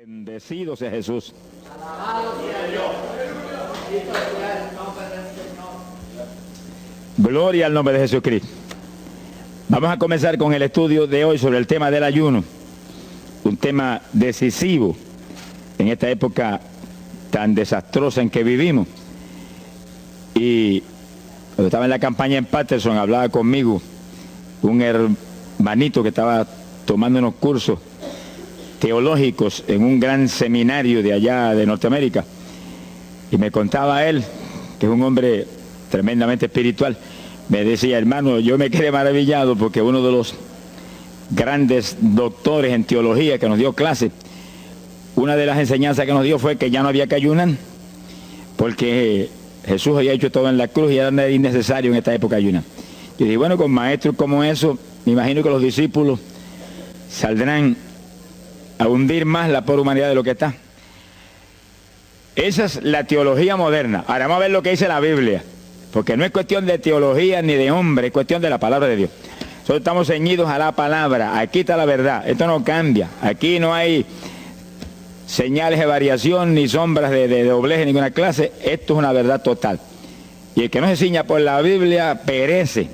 Bendecido sea Jesús. Gloria al nombre de Jesucristo. Vamos a comenzar con el estudio de hoy sobre el tema del ayuno. Un tema decisivo en esta época tan desastrosa en que vivimos. Y cuando estaba en la campaña en Patterson, hablaba conmigo un hermanito que estaba tomando unos cursos teológicos en un gran seminario de allá de Norteamérica, y me contaba él, que es un hombre tremendamente espiritual, me decía: hermano, yo me quedé maravillado porque uno de los grandes doctores en teología que nos dio clase, una de las enseñanzas que nos dio fue que ya no había que ayunar, porque Jesús había hecho todo en la cruz y era innecesario en esta época ayunar. Yo dije, bueno, con maestros como eso, me imagino que los discípulos saldrán a hundir más la pobre humanidad de lo que está. Esa es la teología moderna. Ahora vamos a ver lo que dice la Biblia, porque no es cuestión de teología ni de hombre, es cuestión de la palabra de Dios. Nosotros estamos ceñidos a la palabra, aquí está la verdad, esto no cambia, aquí no hay señales de variación ni sombras de doblez de ninguna clase, esto es una verdad total. Y el que no se ciña por la Biblia perece,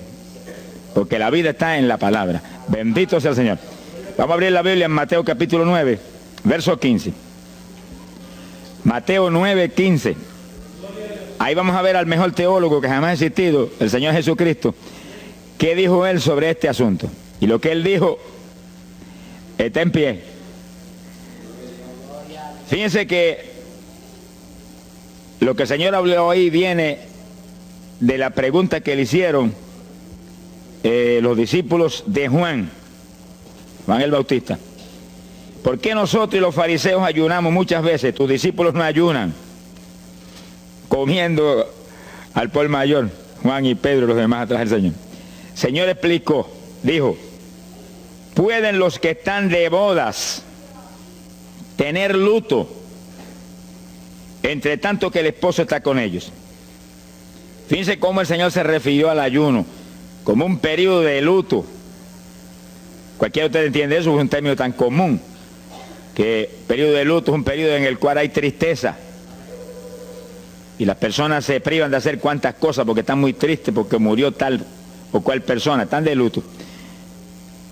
porque la vida está en la palabra. Bendito sea el Señor. Vamos a abrir la Biblia en Mateo capítulo 9, verso 15. Mateo 9, 15. Ahí vamos a ver al mejor teólogo que jamás ha existido, el Señor Jesucristo. ¿Qué dijo Él sobre este asunto? Y lo que Él dijo está en pie. Fíjense que lo que el Señor habló ahí viene de la pregunta que le hicieron los discípulos de Juan el Bautista. ¿Por qué nosotros y los fariseos ayunamos muchas veces? Tus discípulos no ayunan, comiendo al por mayor, Juan y Pedro y los demás atrás del Señor. El Señor explicó, dijo: ¿pueden los que están de bodas tener luto entre tanto que el esposo está con ellos? Fíjense cómo el Señor se refirió al ayuno como un periodo de luto. Cualquiera de ustedes entiende eso, es un término tan común, que periodo de luto es un periodo en el cual hay tristeza y las personas se privan de hacer cuantas cosas porque están muy tristes porque murió tal o cual persona, están de luto.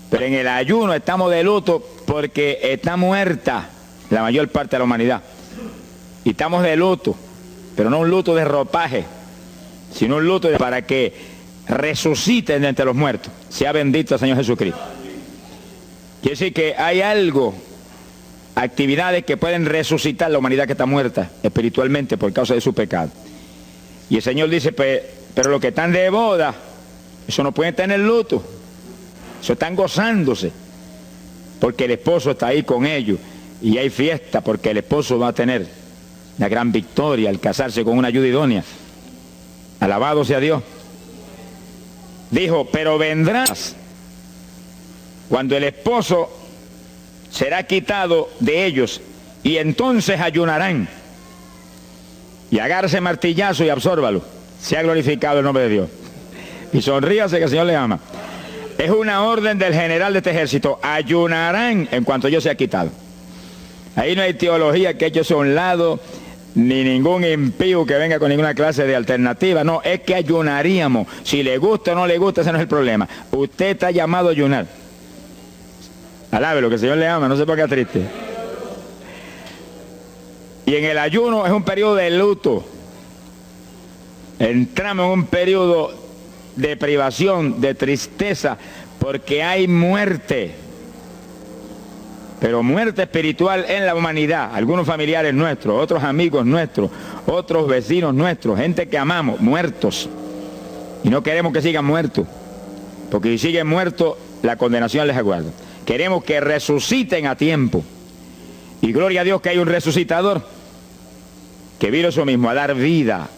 Pero en el ayuno estamos de luto porque está muerta la mayor parte de la humanidad, y estamos de luto, pero no un luto de ropaje, sino un luto para que resuciten de entre los muertos. Sea bendito el Señor Jesucristo. Quiere decir que hay algo, actividades que pueden resucitar la humanidad que está muerta espiritualmente por causa de su pecado. Y el Señor dice, pero los que están de boda, eso no pueden tener luto, eso están gozándose, porque el esposo está ahí con ellos, y hay fiesta porque el esposo va a tener la gran victoria al casarse con una ayuda idónea. Alabado sea Dios. Dijo, pero vendrás cuando el esposo será quitado de ellos, y entonces ayunarán. Y agárrese martillazo y absórbalo. Sea glorificado el nombre de Dios. Y sonríase que el Señor le ama. Es una orden del general de este ejército. Ayunarán en cuanto yo sea quitado. Ahí no hay teología que eche a un lado, ni ningún impío que venga con ninguna clase de alternativa. No, es que ayunaríamos. Si le gusta o no le gusta, ese no es el problema. Usted está llamado a ayunar. Alábelo, que el Señor le ama, no se ponga triste. Y en el ayuno es un periodo de luto. Entramos en un periodo de privación, de tristeza, porque hay muerte. Pero muerte espiritual en la humanidad. Algunos familiares nuestros, otros amigos nuestros, otros vecinos nuestros, gente que amamos, muertos. Y no queremos que sigan muertos, porque si siguen muertos, la condenación les aguarda. Queremos que resuciten a tiempo. Y gloria a Dios que hay un resucitador que vino eso mismo, a dar vida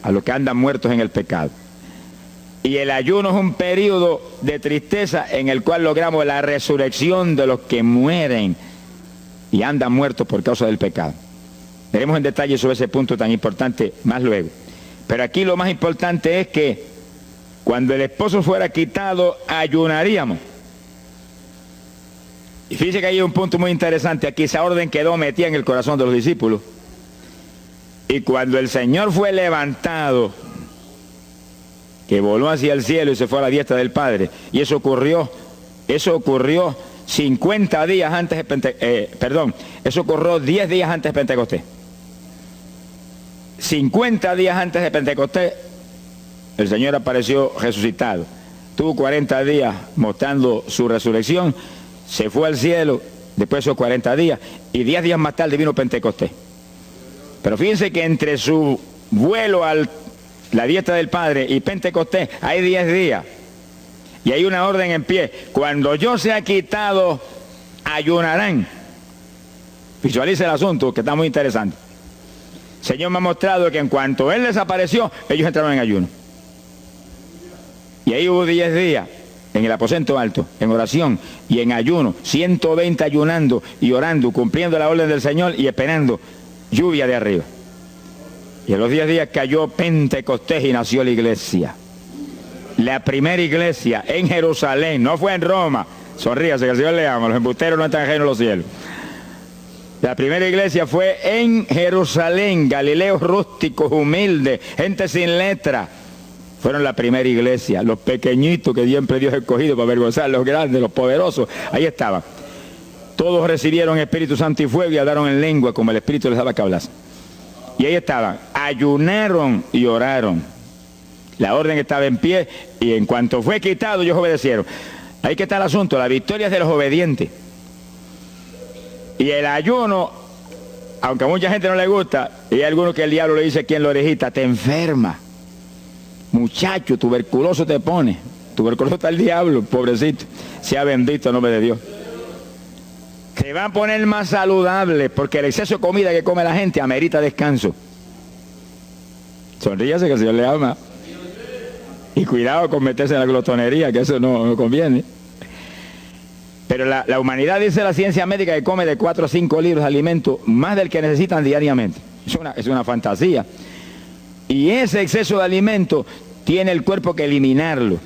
a los que andan muertos en el pecado. Y el ayuno es un periodo de tristeza en el cual logramos la resurrección de los que mueren y andan muertos por causa del pecado. Veremos en detalle sobre ese punto tan importante más luego. Pero aquí lo más importante es que cuando el esposo fuera quitado, ayunaríamos. Y fíjense que hay un punto muy interesante aquí. Esa orden quedó metida en el corazón de los discípulos. Y cuando el Señor fue levantado, que voló hacia el cielo y se fue a la diestra del Padre, y eso ocurrió 50 días antes de eso ocurrió 10 días antes de Pentecostés. 50 días antes de Pentecostés, el Señor apareció resucitado. Tuvo 40 días mostrando su resurrección, se fue al cielo después de esos 40 días, y 10 días más tarde vino Pentecostés. Pero fíjense que entre su vuelo a la diestra del Padre y Pentecostés hay 10 días. Y hay una orden en pie. Cuando yo sea quitado, ayunarán. Visualice el asunto, que está muy interesante. El Señor me ha mostrado que en cuanto Él desapareció, ellos entraron en ayuno. Y ahí hubo 10 días en el aposento alto, en oración y en ayuno. 120 ayunando y orando, cumpliendo la orden del Señor y esperando lluvia de arriba. Y en los 10 días cayó Pentecostés y nació la iglesia. La primera iglesia en Jerusalén, no fue en Roma. Sonríase, que el Señor le ama, los embusteros no están ajenos a los cielos. La primera iglesia fue en Jerusalén, Galileos rústicos, humildes, gente sin letra. Fueron la primera iglesia, los pequeñitos que siempre Dios ha escogido para avergonzar, los grandes, los poderosos, ahí estaban. Todos recibieron Espíritu Santo y fuego y hablaron en lengua como el Espíritu les daba que hablasen. Y ahí estaban, ayunaron y oraron. La orden estaba en pie y en cuanto fue quitado, ellos obedecieron. Ahí que está el asunto, la victoria es de los obedientes. Y el ayuno, aunque a mucha gente no le gusta, y hay algunos que el diablo le dice aquí en la orejita, te enferma. Muchacho, tuberculoso te pone. Tuberculoso está el diablo, pobrecito. Sea bendito el nombre de Dios. Se va a poner más saludable porque el exceso de comida que come la gente amerita descanso. Sonríase que el Señor le ama. Y cuidado con meterse en la glotonería, que eso no conviene. Pero la humanidad, dice la ciencia médica, que come de 4 a 5 libras de alimento, más del que necesitan diariamente. Es una fantasía. Y ese exceso de alimento tiene el cuerpo que eliminarlo.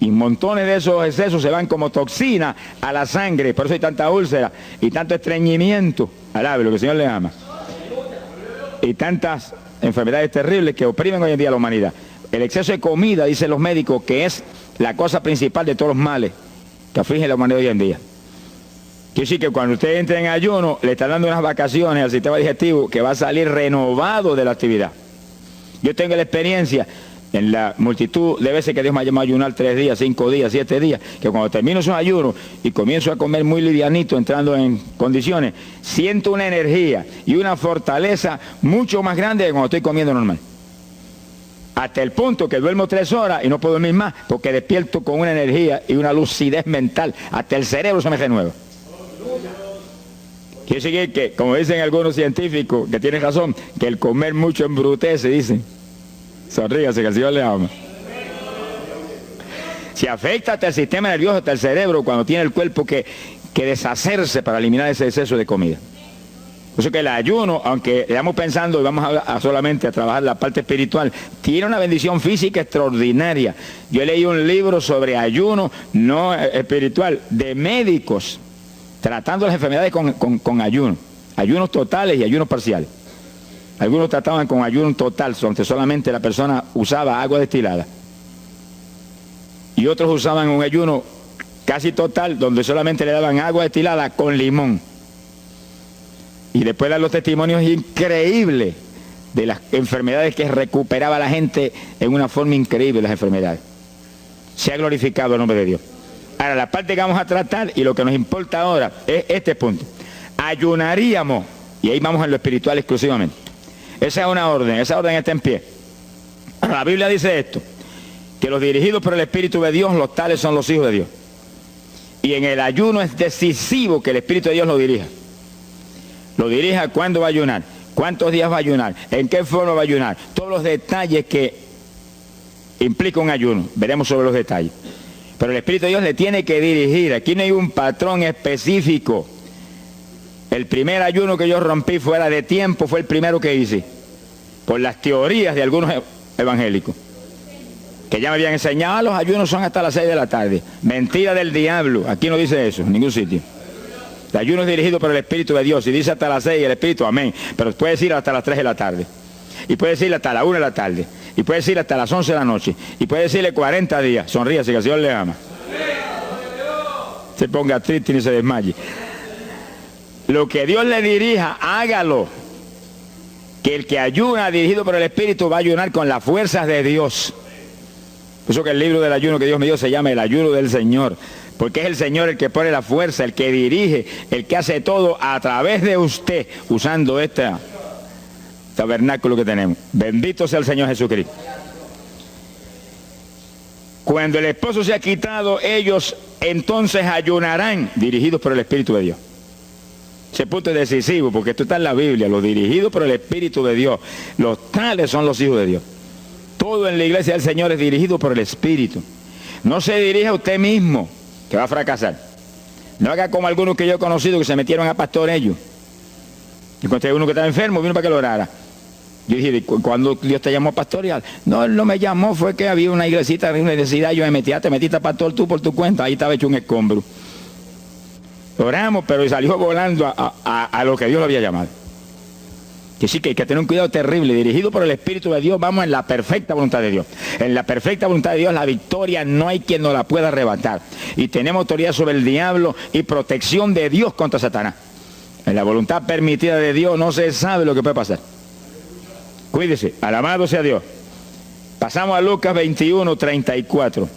Y montones de esos excesos se van como toxina a la sangre. Por eso hay tanta úlcera y tanto estreñimiento. Alabe lo que el Señor le ama. Y tantas enfermedades terribles que oprimen hoy en día a la humanidad. El exceso de comida, dicen los médicos, que es la cosa principal de todos los males que afligen a la humanidad hoy en día. Quiere decir que cuando usted entra en ayuno, le está dando unas vacaciones al sistema digestivo que va a salir renovado de la actividad. Yo tengo la experiencia en la multitud de veces que Dios me ha llamado a ayunar 3 días, 5 días, 7 días, que cuando termino esos ayunos y comienzo a comer muy livianito, entrando en condiciones, siento una energía y una fortaleza mucho más grande que cuando estoy comiendo normal. Hasta el punto que duermo 3 horas y no puedo dormir más porque despierto con una energía y una lucidez mental. Hasta el cerebro se me renueva. Quiere decir que, como dicen algunos científicos, que tienen razón, que el comer mucho embrutece, dicen. Sonríase, que el Señor le ama. Si afecta hasta el sistema nervioso, hasta el cerebro, cuando tiene el cuerpo que deshacerse para eliminar ese exceso de comida. Por eso que el ayuno, aunque estamos pensando y vamos a solamente a trabajar la parte espiritual, tiene una bendición física extraordinaria. Yo leí un libro sobre ayuno no espiritual, de médicos, tratando las enfermedades con ayuno. Ayunos totales y ayunos parciales. Algunos trataban con ayuno total, donde solamente la persona usaba agua destilada. Y otros usaban un ayuno casi total, donde solamente le daban agua destilada con limón. Y después dan los testimonios increíbles de las enfermedades que recuperaba la gente en una forma increíble, las enfermedades. Se ha glorificado el nombre de Dios. Ahora, la parte que vamos a tratar y lo que nos importa ahora es este punto. Ayunaríamos, y ahí vamos en lo espiritual exclusivamente. Esa es una orden, esa orden está en pie. Ahora, la Biblia dice esto, que los dirigidos por el Espíritu de Dios, los tales son los hijos de Dios. Y en el ayuno es decisivo que el Espíritu de Dios lo dirija. Lo dirija cuándo va a ayunar, cuántos días va a ayunar, en qué forma va a ayunar, todos los detalles que implica un ayuno, veremos sobre los detalles. Pero el Espíritu de Dios le tiene que dirigir, aquí no hay un patrón específico. El primer ayuno que yo rompí fuera de tiempo fue el primero que hice, por las teorías de algunos evangélicos, que ya me habían enseñado, los ayunos son hasta las 6 de la tarde. Mentira del diablo, aquí no dice eso, en ningún sitio. El ayuno es dirigido por el Espíritu de Dios. Y dice hasta las 6 el Espíritu, amén. Pero puede decir hasta las 3 de la tarde. Y puede decirle hasta la 1 de la tarde. Y puede decirle hasta las 11 de la noche. Y puede decirle 40 días. Sonríase que el Señor le ama. Se ponga triste y ni se desmaye. Lo que Dios le dirija, hágalo. Que el que ayuna dirigido por el Espíritu va a ayunar con las fuerzas de Dios. Por eso que el libro del ayuno que Dios me dio se llama el ayuno del Señor. Porque es el Señor el que pone la fuerza, el que dirige, el que hace todo a través de usted, usando este tabernáculo que tenemos. Bendito sea el Señor Jesucristo. Cuando el esposo se ha quitado, ellos entonces ayunarán, dirigidos por el Espíritu de Dios. Ese punto es decisivo, porque esto está en la Biblia, los dirigidos por el Espíritu de Dios. Los tales son los hijos de Dios. Todo en la iglesia del Señor es dirigido por el Espíritu. No se dirija a usted mismo, que va a fracasar. No haga como algunos que yo he conocido que se metieron a pastor ellos. Y encontré uno que estaba enfermo, vino para que lo orara. Yo dije, ¿cuándo Dios te llamó a pastorear? No, él no me llamó, fue que había una iglesita, una necesidad, yo me metí, te metiste a pastor tú por tu cuenta, ahí estaba hecho un escombro. Oramos, pero salió volando a lo que Dios lo había llamado. Que sí, que hay que tener un cuidado terrible, dirigido por el Espíritu de Dios, vamos en la perfecta voluntad de Dios. En la perfecta voluntad de Dios, la victoria no hay quien nos la pueda arrebatar. Y tenemos autoridad sobre el diablo y protección de Dios contra Satanás. En la voluntad permitida de Dios no se sabe lo que puede pasar. Cuídese, alabado sea Dios. Pasamos a Lucas 21, 34.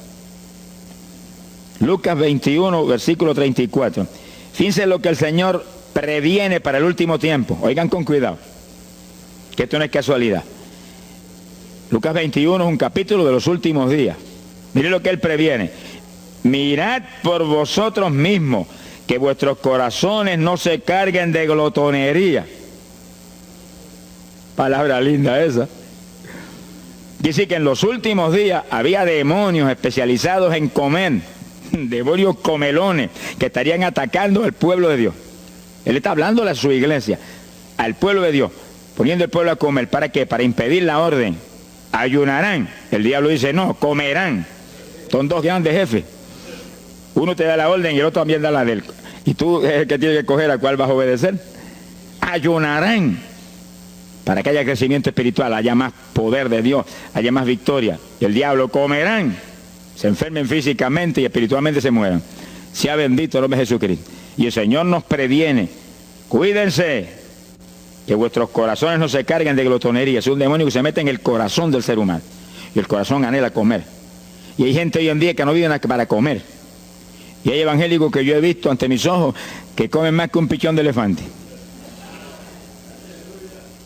Lucas 21, versículo 34. Fíjense lo que el Señor previene para el último tiempo. Oigan con cuidado, que esto no es casualidad. Lucas 21 es un capítulo de los últimos días. Miren lo que Él previene. Mirad por vosotros mismos, que vuestros corazones no se carguen de glotonería. Palabra linda esa. Dice que en los últimos días había demonios especializados en comer, demonios comelones, que estarían atacando al pueblo de Dios. Él está hablando a su iglesia, al pueblo de Dios, poniendo al pueblo a comer. ¿Para qué? Para impedir la orden. Ayunarán. El diablo dice, no, comerán. Son dos grandes jefes. Uno te da la orden y el otro también da la de él. Y tú es el que tiene que escoger a cuál vas a obedecer. Ayunarán. Para que haya crecimiento espiritual, haya más poder de Dios, haya más victoria. Y el diablo comerán, se enfermen físicamente y espiritualmente se mueran. Sea bendito el nombre de Jesucristo. Y el Señor nos previene, cuídense, que vuestros corazones no se carguen de glotonería. Es un demonio que se mete en el corazón del ser humano. Y el corazón anhela comer. Y hay gente hoy en día que no vive para comer. Y hay evangélicos que yo he visto ante mis ojos que comen más que un pichón de elefante.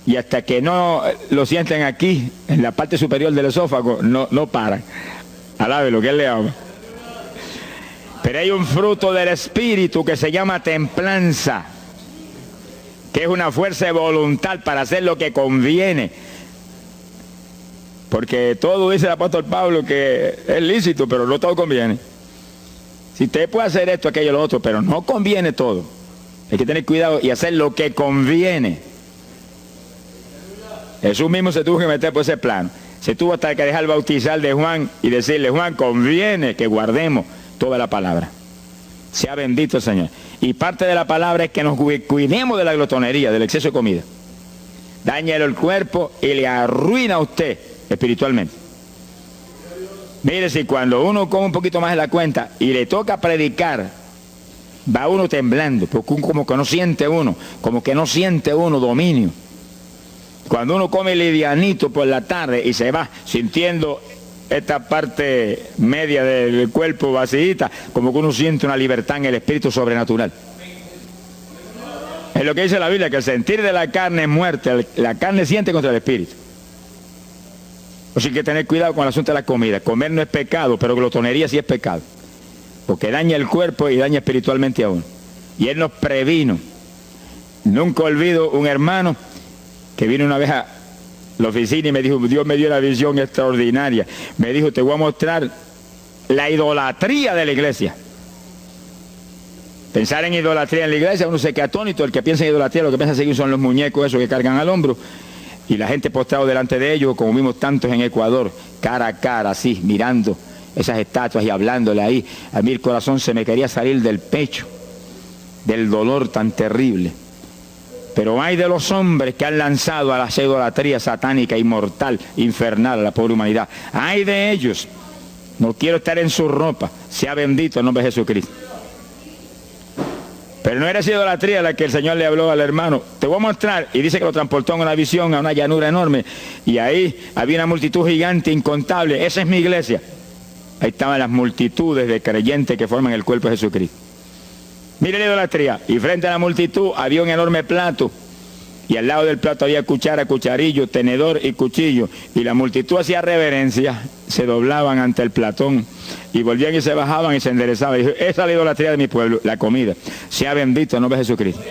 Y hasta que no lo sienten aquí, en la parte superior del esófago, no paran. Alabe lo que Él le ama. Pero hay un fruto del Espíritu que se llama templanza, que es una fuerza de voluntad para hacer lo que conviene. Porque todo dice el apóstol Pablo que es lícito, pero no todo conviene. Si usted puede hacer esto, aquello, lo otro, pero no conviene todo. Hay que tener cuidado y hacer lo que conviene. Jesús mismo se tuvo que meter por ese plano. Se tuvo hasta que dejar bautizar de Juan y decirle, Juan, conviene que guardemos toda la palabra. Sea bendito el Señor. Y parte de la palabra es que nos cuidemos de la glotonería, del exceso de comida. Dáñale el cuerpo y le arruina a usted espiritualmente. Mire, si cuando uno come un poquito más de la cuenta y le toca predicar, va uno temblando, porque como que no siente uno dominio. Cuando uno come livianito por la tarde y se va sintiendo esta parte media del cuerpo vacíita, como que uno siente una libertad en el espíritu sobrenatural. Es lo que dice la Biblia, que el sentir de la carne es muerte, la carne siente contra el espíritu. O sea, hay que tener cuidado con el asunto de la comida. Comer no es pecado, pero glotonería sí es pecado. Porque daña el cuerpo y daña espiritualmente a uno. Y Él nos previno. Nunca olvido un hermano que vino una vez a la oficina y me dijo, Dios me dio una visión extraordinaria. Me dijo, te voy a mostrar la idolatría de la iglesia. Pensar en idolatría en la iglesia, uno se queda atónito. El que piensa en idolatría, lo que piensa seguir son los muñecos esos que cargan al hombro. Y la gente postrado delante de ellos, como vimos tantos en Ecuador, cara a cara, así, mirando esas estatuas y hablándole ahí. A mí el corazón se me quería salir del pecho. del dolor tan terrible. Pero hay de los hombres que han lanzado a la idolatría satánica, inmortal, infernal a la pobre humanidad. Hay de ellos. No quiero estar en su ropa. Sea bendito el nombre de Jesucristo. Pero no era esa idolatría la que el Señor le habló al hermano. Te voy a mostrar. Y dice que lo transportó en una visión a una llanura enorme. Y ahí había una multitud gigante, incontable. Esa es mi iglesia. Ahí estaban las multitudes de creyentes que forman el cuerpo de Jesucristo. Mire la idolatría. Y frente a la multitud había un enorme plato. Y al lado del plato había cuchara, cucharillo, tenedor y cuchillo. Y la multitud hacía reverencia, se doblaban ante el platón. Y volvían y se bajaban y se enderezaban. Y dijo, esa es la idolatría de mi pueblo, la comida. Sea bendito el nombre de Jesucristo.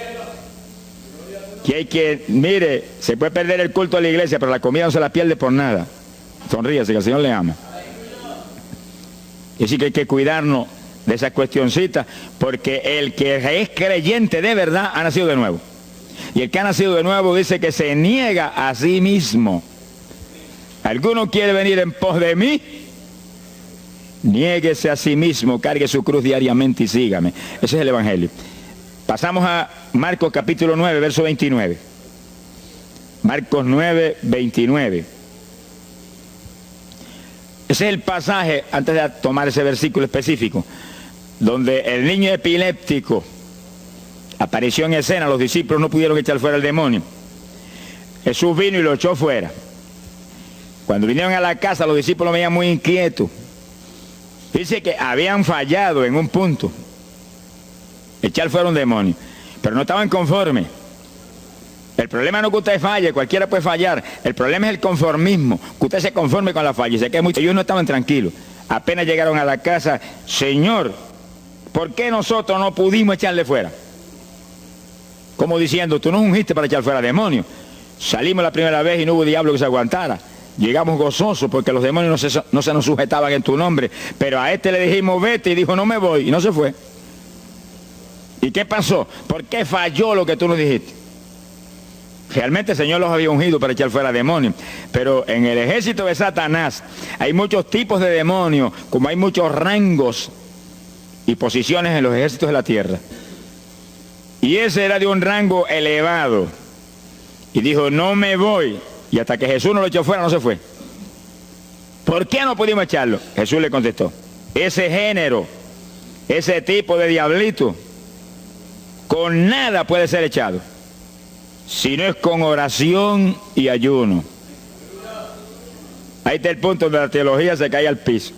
Que hay que, mire, se puede perder el culto de la iglesia, pero la comida no se la pierde por nada. Sonríase, que el Señor le ama. Y así que hay que cuidarnos de esas cuestioncitas, porque el que es creyente de verdad ha nacido de nuevo. Y el que ha nacido de nuevo dice que se niega a sí mismo. ¿Alguno quiere venir en pos de mí? Niéguese a sí mismo, cargue su cruz diariamente y sígame. Ese es el Evangelio. Pasamos a Marcos capítulo 9, verso 29. Marcos 9, 29. Ese es el pasaje, antes de tomar ese versículo específico, donde el niño epiléptico apareció en escena. Los discípulos no pudieron echar fuera al demonio. Jesús vino y lo echó fuera. Cuando vinieron a la casa, los discípulos veían muy inquietos. Dice que habían fallado en un punto. Echar fuera un demonio. Pero no estaban conformes. El problema no es que usted falle, cualquiera puede fallar. El problema es el conformismo, que usted se conforme con la falla. Se queda mucho. Ellos no estaban tranquilos. Apenas llegaron a la casa, Señor, ¿por qué nosotros no pudimos echarle fuera? Como diciendo, tú nos ungiste para echar fuera demonios. Salimos la primera vez y no hubo diablo que se aguantara. Llegamos gozosos porque los demonios no se nos sujetaban en tu nombre. Pero a este le dijimos, vete, y dijo, no me voy, y no se fue. ¿Y qué pasó? ¿Por qué falló lo que tú nos dijiste? Realmente el Señor los había ungido para echar fuera demonios. Pero en el ejército de Satanás hay muchos tipos de demonios, como hay muchos rangos y posiciones en los ejércitos de la tierra. Y ese era de un rango elevado. Y dijo, no me voy. Y hasta que Jesús no lo echó fuera, no se fue. ¿Por qué no pudimos echarlo? Jesús le contestó, ese género, ese tipo de diablito, con nada puede ser echado, si no es con oración y ayuno. Ahí está el punto donde la teología se cae al piso.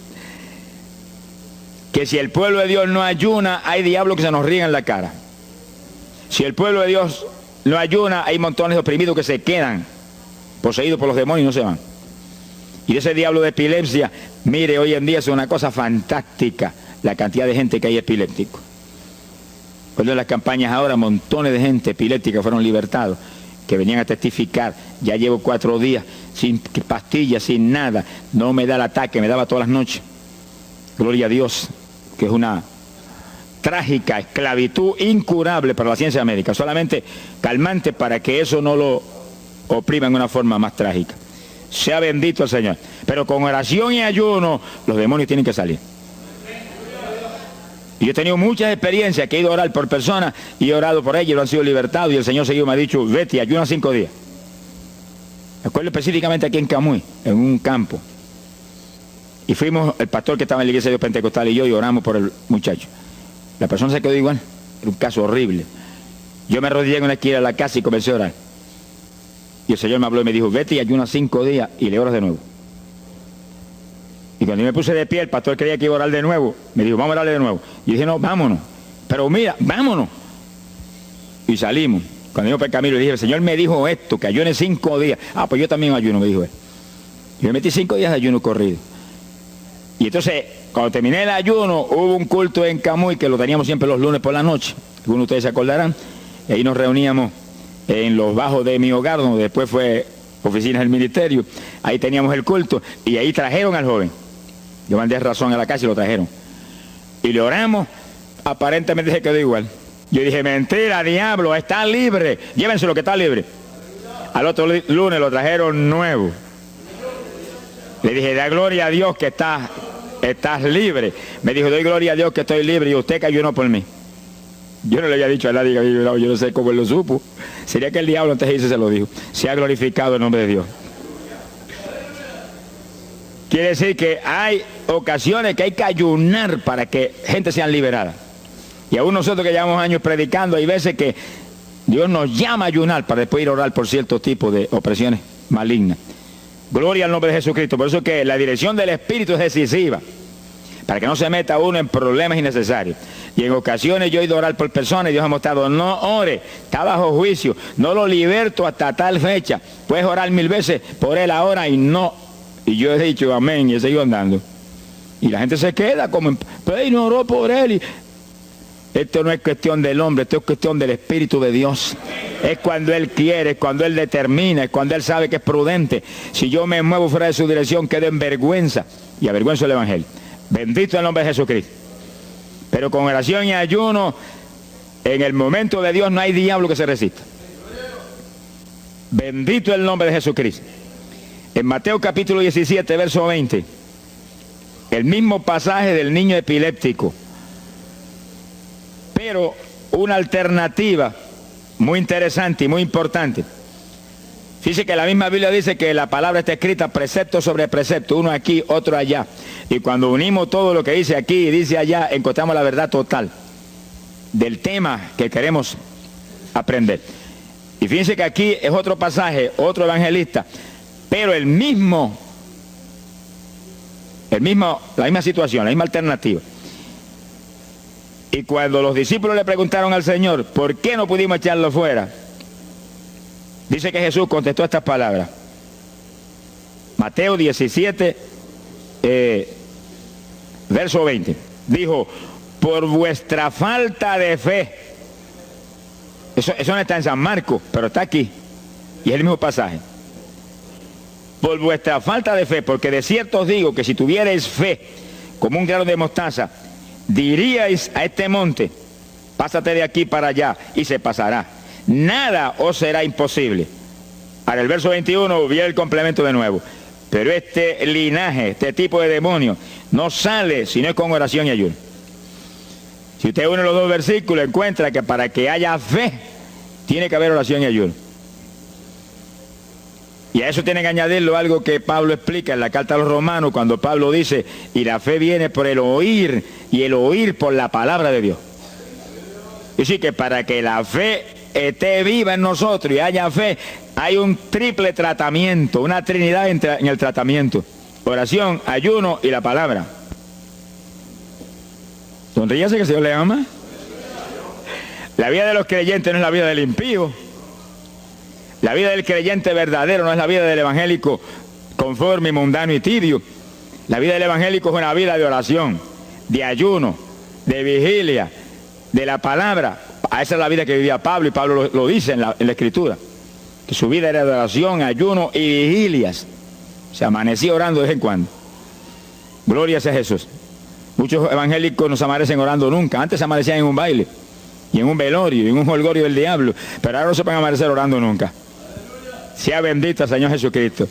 Que si el pueblo de Dios no ayuna, hay diablos que se nos ríen en la cara. Si el pueblo de Dios no ayuna, hay montones de oprimidos que se quedan poseídos por los demonios y no se van. Y ese diablo de epilepsia, mire, hoy en día es una cosa fantástica la cantidad de gente que hay epiléptico. Cuando en las campañas ahora, montones de gente epiléptica fueron libertados, que venían a testificar. Ya llevo 4 días sin pastillas, sin nada, no me da el ataque, me daba todas las noches. Gloria a Dios, que es una trágica esclavitud incurable para la ciencia médica, solamente calmante para que eso no lo oprima en una forma más trágica. Sea bendito el Señor. Pero con oración y ayuno, los demonios tienen que salir. Y yo he tenido muchas experiencias que he ido a orar por personas y he orado por ellos y lo han sido libertados, y el Señor seguido me ha dicho, vete, ayuna 5 días. Me acuerdo específicamente aquí en Camuy, en un campo. Y fuimos, el pastor que estaba en la iglesia de Dios Pentecostal y yo, y oramos por el muchacho. La persona se quedó igual. Era un caso horrible. Yo me arrodillé en una esquina de la casa y comencé a orar. Y el Señor me habló y me dijo, vete y ayuna 5 días y le oras de nuevo. Y cuando yo me puse de pie, el pastor creía que iba a orar de nuevo. Me dijo, vamos a orarle de nuevo. Y dije, no, vámonos. Pero mira, vámonos. Y salimos. Cuando yo por el camino le dije, el Señor me dijo esto, que ayune 5 días. Ah, pues yo también ayuno, me dijo él. Y me metí 5 días de ayuno corrido. Y entonces, cuando terminé el ayuno, hubo un culto en Camuy, que lo teníamos siempre los lunes por la noche. Algunos de ustedes se acordarán. Y ahí nos reuníamos en los bajos de mi hogar, donde después fue oficinas del ministerio. Ahí teníamos el culto. Y ahí trajeron al joven. Yo mandé razón a la casa y lo trajeron. Y le oramos, aparentemente se quedó igual. Yo dije, mentira, diablo, está libre. Llévenselo que está libre. Al otro lunes lo trajeron nuevo. Le dije, da gloria a Dios que estás libre. Me dijo, doy gloria a Dios que estoy libre y usted que ayunó por mí. Yo no le había dicho a nadie que había ayunado, yo no sé cómo él lo supo. Sería que el diablo antes de irse se lo dijo. Se ha glorificado el nombre de Dios. Quiere decir que hay ocasiones que hay que ayunar para que gente sea liberada. Y aún nosotros que llevamos años predicando, hay veces que Dios nos llama a ayunar para después ir a orar por cierto tipo de opresiones malignas. Gloria al nombre de Jesucristo. Por eso es que la dirección del Espíritu es decisiva, para que no se meta uno en problemas innecesarios. Y en ocasiones yo he ido a orar por personas y Dios ha mostrado, no ore, está bajo juicio, no lo liberto hasta tal fecha. Puedes orar 1000 veces por él ahora y no. Y yo he dicho amén y he seguido andando. Y la gente se queda como, pero no oró por él. Esto no es cuestión del hombre, esto es cuestión del Espíritu de Dios. Es cuando Él quiere, es cuando Él determina, es cuando Él sabe que es prudente. Si yo me muevo fuera de su dirección, quedo en vergüenza y avergüenzo el Evangelio. Bendito el nombre de Jesucristo. Pero con oración y ayuno, en el momento de Dios no hay diablo que se resista. Bendito el nombre de Jesucristo. En Mateo capítulo 17, verso 20, el mismo pasaje del niño epiléptico, pero una alternativa muy interesante y muy importante. Fíjese que la misma Biblia dice que la palabra está escrita precepto sobre precepto, uno aquí, otro allá. Y cuando unimos todo lo que dice aquí y dice allá, encontramos la verdad total del tema que queremos aprender. Y fíjense que aquí es otro pasaje, otro evangelista, pero la misma situación, la misma alternativa. Y cuando los discípulos le preguntaron al Señor, ¿por qué no pudimos echarlo fuera? Dice que Jesús contestó estas palabras. Mateo 17, verso 20. Dijo, por vuestra falta de fe. Eso no está en San Marcos, pero está aquí. Y es el mismo pasaje. Por vuestra falta de fe, porque de cierto os digo que si tuvierais fe como un grano de mostaza, diríais a este monte, pásate de aquí para allá, y se pasará. Nada os será imposible. Ahora el verso 21 viene el complemento de nuevo. Pero este linaje, este tipo de demonio, no sale si no es con oración y ayuno. Si usted une los dos versículos, encuentra que para que haya fe, tiene que haber oración y ayuno. Y a eso tiene que añadirlo algo que Pablo explica en la carta a los Romanos, cuando Pablo dice, y la fe viene por el oír, y el oír por la palabra de Dios. Y sí que para que la fe esté viva en nosotros y haya fe, hay un triple tratamiento, una trinidad en el tratamiento. Oración, ayuno y la palabra. Sonríase que el Señor le ama. La vida de los creyentes no es la vida del impío. La vida del creyente verdadero no es la vida del evangélico conforme, mundano y tibio. La vida del evangélico es una vida de oración, de ayuno, de vigilia, de la palabra. Esa es la vida que vivía Pablo, y Pablo lo dice en la Escritura, que su vida era de oración, ayuno y vigilias. Se amanecía orando de vez en cuando. Gloria sea Jesús. Muchos evangélicos no se amanecen orando nunca. Antes se amanecían en un baile, y en un velorio, y en un jolgorio del diablo, pero ahora no se pueden amanecer orando nunca. Sea bendito el Señor Jesucristo.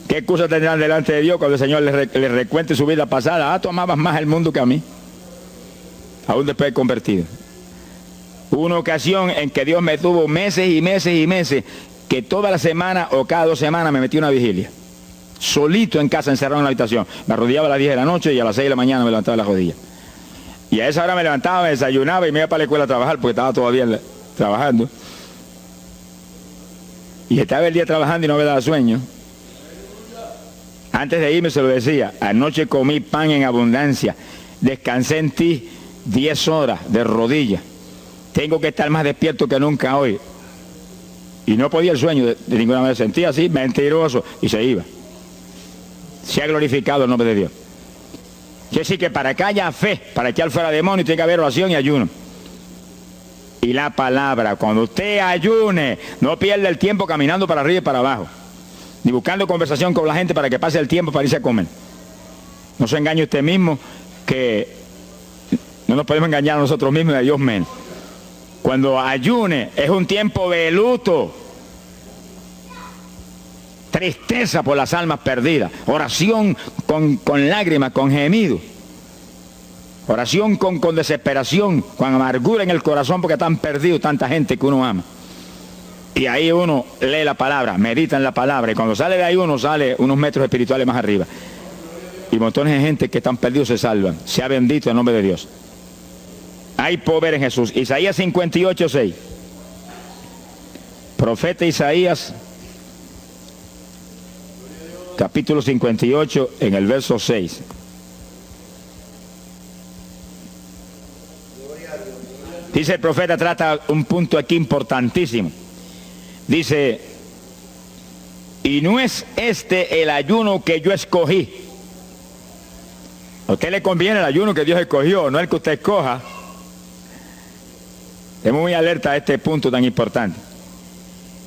¿Qué excusa tendrán delante de Dios cuando el Señor les recuente su vida pasada? Ah, tú amabas más el mundo que a mí, aún después de convertido. Hubo una ocasión en que Dios me tuvo meses y meses y meses, que toda la semana o cada 2 semanas me metí una vigilia, solito en casa, encerrado en la habitación. Me arrodillaba a las 10 de la noche y a las 6 de la mañana me levantaba de la rodilla. Y a esa hora me levantaba, me desayunaba y me iba para la escuela a trabajar, porque estaba todavía trabajando. Y estaba el día trabajando y no me daba sueño. Antes de irme se lo decía, anoche comí pan en abundancia, descansé en ti 10 horas de rodillas, tengo que estar más despierto que nunca hoy. Y no podía el sueño de ninguna manera, sentía así, mentiroso, y se iba. Se ha glorificado el nombre de Dios. Quiere decir que para que haya fe, para echar fuera demonios, tiene que haber oración y ayuno. Y la palabra, cuando usted ayune, no pierda el tiempo caminando para arriba y para abajo, ni buscando conversación con la gente para que pase el tiempo para irse a comer. No se engañe usted mismo, que no nos podemos engañar a nosotros mismos y a Dios menos. Cuando ayune es un tiempo de luto, tristeza por las almas perdidas, oración con lágrimas, con gemidos. Oración con desesperación, con amargura en el corazón porque están perdidos tanta gente que uno ama. Y ahí uno lee la palabra, medita en la palabra, y cuando sale de ahí uno sale unos metros espirituales más arriba. Y montones de gente que están perdidos se salvan. Sea bendito el nombre de Dios. Hay poder en Jesús. Isaías 58:6. Profeta Isaías, capítulo 58, en el verso 6. Dice el profeta, trata un punto aquí importantísimo. Dice, y no es este el ayuno que yo escogí. A usted le conviene el ayuno que Dios escogió, no el que usted escoja. Estemos muy alerta a este punto tan importante.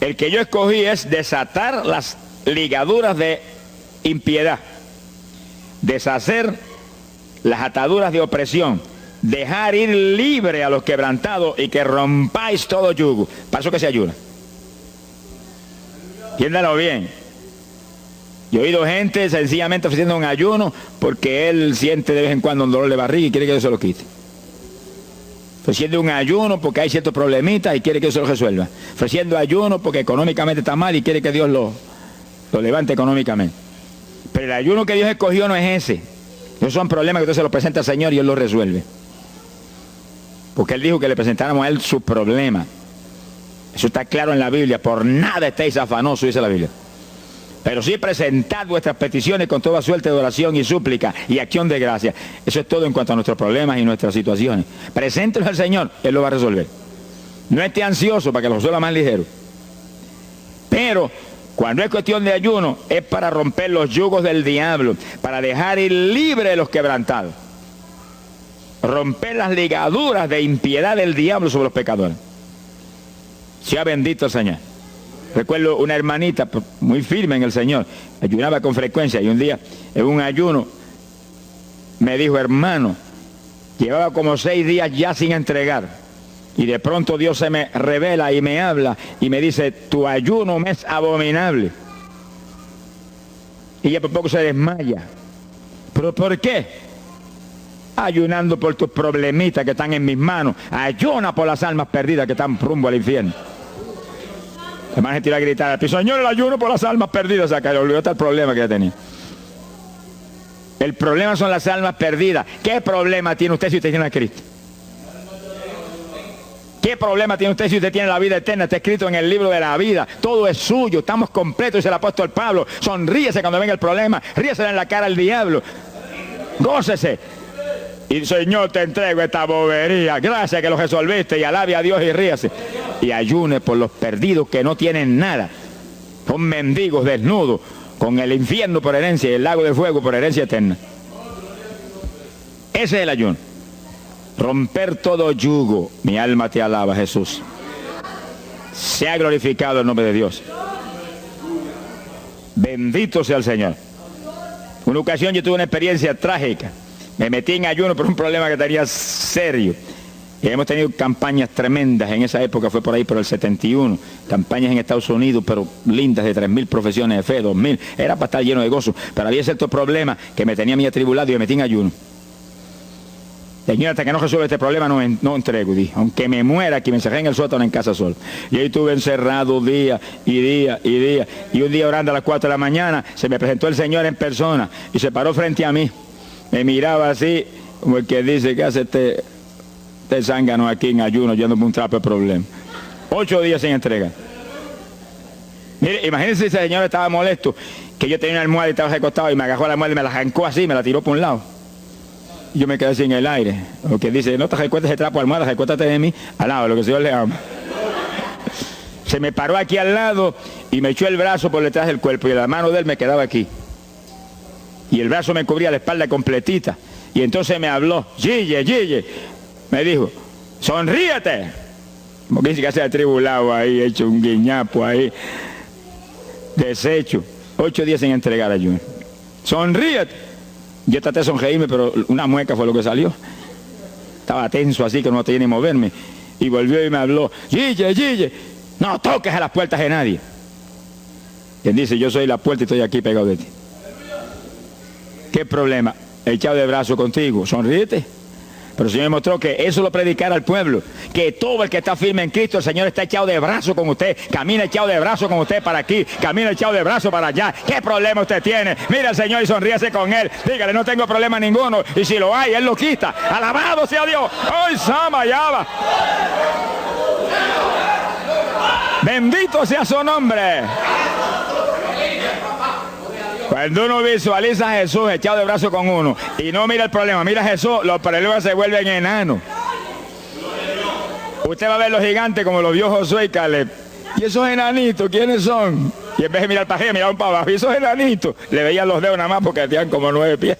El que yo escogí es desatar las ligaduras de impiedad, deshacer las ataduras de opresión, dejar ir libre a los quebrantados y que rompáis todo yugo. Para eso que se ayuna. Entiéndalo bien. Yo he oído gente sencillamente ofreciendo un ayuno porque él siente de vez en cuando un dolor de barriga y quiere que Dios se lo quite. Ofreciendo un ayuno porque hay ciertos problemitas y quiere que Dios se lo resuelva. Ofreciendo ayuno porque económicamente está mal y quiere que Dios lo levante económicamente. Pero el ayuno que Dios escogió no es ese. Esos son problemas que usted se los presenta al Señor y Él los resuelve. Porque Él dijo que le presentáramos a Él sus problemas. Eso está claro en la Biblia. Por nada estéis afanosos, dice la Biblia. Pero sí presentad vuestras peticiones con toda suerte de oración y súplica y acción de gracia. Eso es todo en cuanto a nuestros problemas y nuestras situaciones. Preséntelos al Señor, Él lo va a resolver. No esté ansioso para que lo resuelva más ligero. Pero cuando es cuestión de ayuno, es para romper los yugos del diablo, para dejar ir libre a los quebrantados. Romper las ligaduras de impiedad del diablo sobre los pecadores. Sea bendito el Señor. Recuerdo una hermanita muy firme en el Señor, ayunaba con frecuencia y un día en un ayuno me dijo, hermano, llevaba como 6 días ya sin entregar y de pronto Dios se me revela y me habla y me dice, tu ayuno me es abominable. Y ella por poco se desmaya. ¿Pero por qué? Ayunando por tus problemitas que están en mis manos. Ayuna por las almas perdidas que están rumbo al infierno. Además gente iba a gritar, Señor, el ayuno por las almas perdidas. O sea, que le olvidó hasta el problema que ya tenía. El problema son las almas perdidas. ¿Qué problema tiene usted si usted tiene a Cristo? ¿Qué problema tiene usted si usted tiene la vida eterna? Está escrito en el libro de la vida. Todo es suyo, estamos completos, dice el apóstol Pablo. Sonríese cuando venga el problema, ríese en la cara al diablo. Gócese. Y Señor, te entrego esta bobería. Gracias que lo resolviste y alabe a Dios y ríase. Y ayune por los perdidos que no tienen nada. Son mendigos desnudos, con el infierno por herencia y el lago de fuego por herencia eterna. Ese es el ayuno. Romper todo yugo. Mi alma te alaba, Jesús. Sea glorificado el nombre de Dios. Bendito sea el Señor. Una ocasión yo tuve una experiencia trágica. Me metí en ayuno por un problema que tenía serio. Y hemos tenido campañas tremendas. En esa época fue por ahí, por el 71. Campañas en Estados Unidos, pero lindas, de 3.000 profesiones de fe, 2.000. Era para estar lleno de gozo. Pero había ciertos problemas que me tenía a mí atribulado y me metí en ayuno. Señor, hasta que no resuelva este problema no entrego, dije. Aunque me muera, aquí me encerré en el sótano en casa solo. Y ahí estuve encerrado día y día y día. Y un día orando a las 4 de la mañana, se me presentó el Señor en persona y se paró frente a mí. Me miraba así, como el que dice, ¿qué hace este zángano aquí en ayuno, yéndome un trapo de problema? 8 días sin entrega. Mire, imagínense si ese señor estaba molesto, que yo tenía una almohada y estaba recostado y me agarró la almohada y me la arrancó así, me la tiró por un lado. Y yo me quedé sin el aire. Lo que dice, no te recuestes ese trapo de almohada, recuéstate de mí, al lado, lo que el Señor le ama. Se me paró aquí al lado y me echó el brazo por detrás del cuerpo y la mano de él me quedaba aquí. Y el brazo me cubría la espalda completita. Y entonces me habló, Gille, me dijo, sonríete. Como que dice que se ha atribulado ahí, hecho un guiñapo ahí, deshecho. 8 días sin entregar ayuno. Sonríete. Yo traté de sonreírme, pero una mueca fue lo que salió. Estaba tenso así que no tenía ni moverme. Y volvió y me habló, Gille, no toques a las puertas de nadie. Y él dice, yo soy la puerta y estoy aquí pegado de ti. ¿Qué problema? Echado de brazo contigo, sonríete. Pero el Señor me mostró que eso lo predicara al pueblo, que todo el que está firme en Cristo, el Señor está echado de brazo con usted, camina echado de brazo con usted para aquí, camina echado de brazo para allá. ¿Qué problema usted tiene? Mira al Señor y sonríase con Él, dígale, no tengo problema ninguno, y si lo hay, Él lo quita. Alabado sea Dios. ¡Ay, Sama, Yaba! Bendito sea su nombre. Cuando uno visualiza a Jesús echado de brazo con uno y no mira el problema, mira a Jesús, los problemas se vuelven enanos. Usted va a ver los gigantes como los vio Josué y Caleb. ¿Y esos enanitos quiénes son? Y en vez de mirar para arriba, miraban para abajo. ¿Y esos enanitos? Le veían los dedos nada más porque tenían como 9 pies.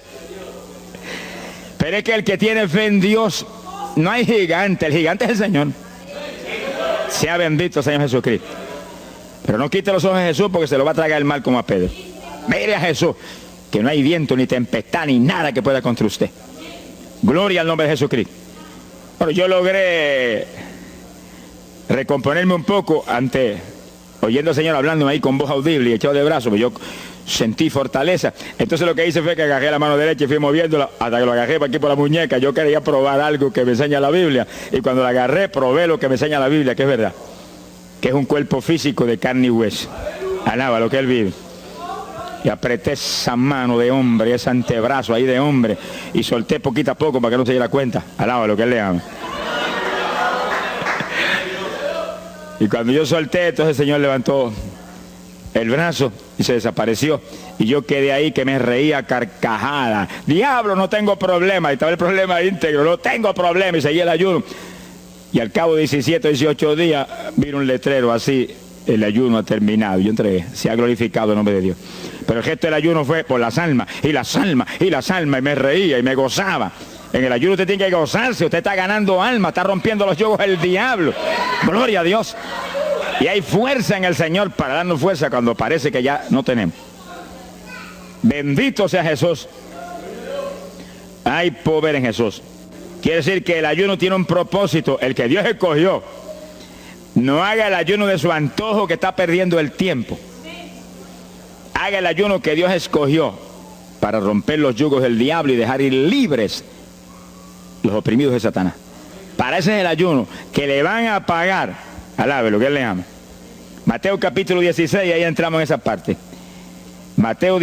Pero es que el que tiene fe en Dios, no hay gigante, el gigante es el Señor. Sea bendito el Señor Jesucristo. Pero no quite los ojos de Jesús porque se lo va a tragar el mal como a Pedro. Mire a Jesús, que no hay viento, ni tempestad, ni nada que pueda contra usted. Gloria al nombre de Jesucristo. Bueno, yo logré recomponerme un poco oyendo al Señor hablando ahí con voz audible y echado de brazos, pero yo sentí fortaleza. Entonces lo que hice fue que agarré la mano derecha y fui moviéndola hasta que lo agarré por aquí por la muñeca. Yo quería probar algo que me enseña la Biblia, y cuando la agarré probé lo que me enseña la Biblia, que es verdad, que es un cuerpo físico de carne y hueso. Alaba lo que Él vive. Y apreté esa mano de hombre, ese antebrazo ahí de hombre, y solté poquito a poco para que no se diera cuenta. Alaba lo que Él le ama. Y cuando yo solté, entonces el Señor levantó el brazo y se desapareció. Y yo quedé ahí que me reía carcajada. Diablo, no tengo problema. Y estaba el problema íntegro, no tengo problema. Y seguí el ayuno. Y al cabo de 17 o 18 días, vino un letrero así: el ayuno ha terminado. Yo entregué, se ha glorificado el nombre de Dios. Pero el gesto del ayuno fue por las almas, y las almas, y las almas, y me reía y me gozaba. En el ayuno usted tiene que gozarse, usted está ganando alma, está rompiendo los yugos del diablo. Gloria a Dios. Y hay fuerza en el Señor para darnos fuerza cuando parece que ya no tenemos. Bendito sea Jesús. Hay poder en Jesús. Quiere decir que el ayuno tiene un propósito, el que Dios escogió. No haga el ayuno de su antojo, que está perdiendo el tiempo. Haga el ayuno que Dios escogió para romper los yugos del diablo y dejar ir libres los oprimidos de Satanás. Para ese es el ayuno que le van a pagar. Alabe lo que Él le ama. Mateo capítulo 16, ahí entramos en esa parte. Mateo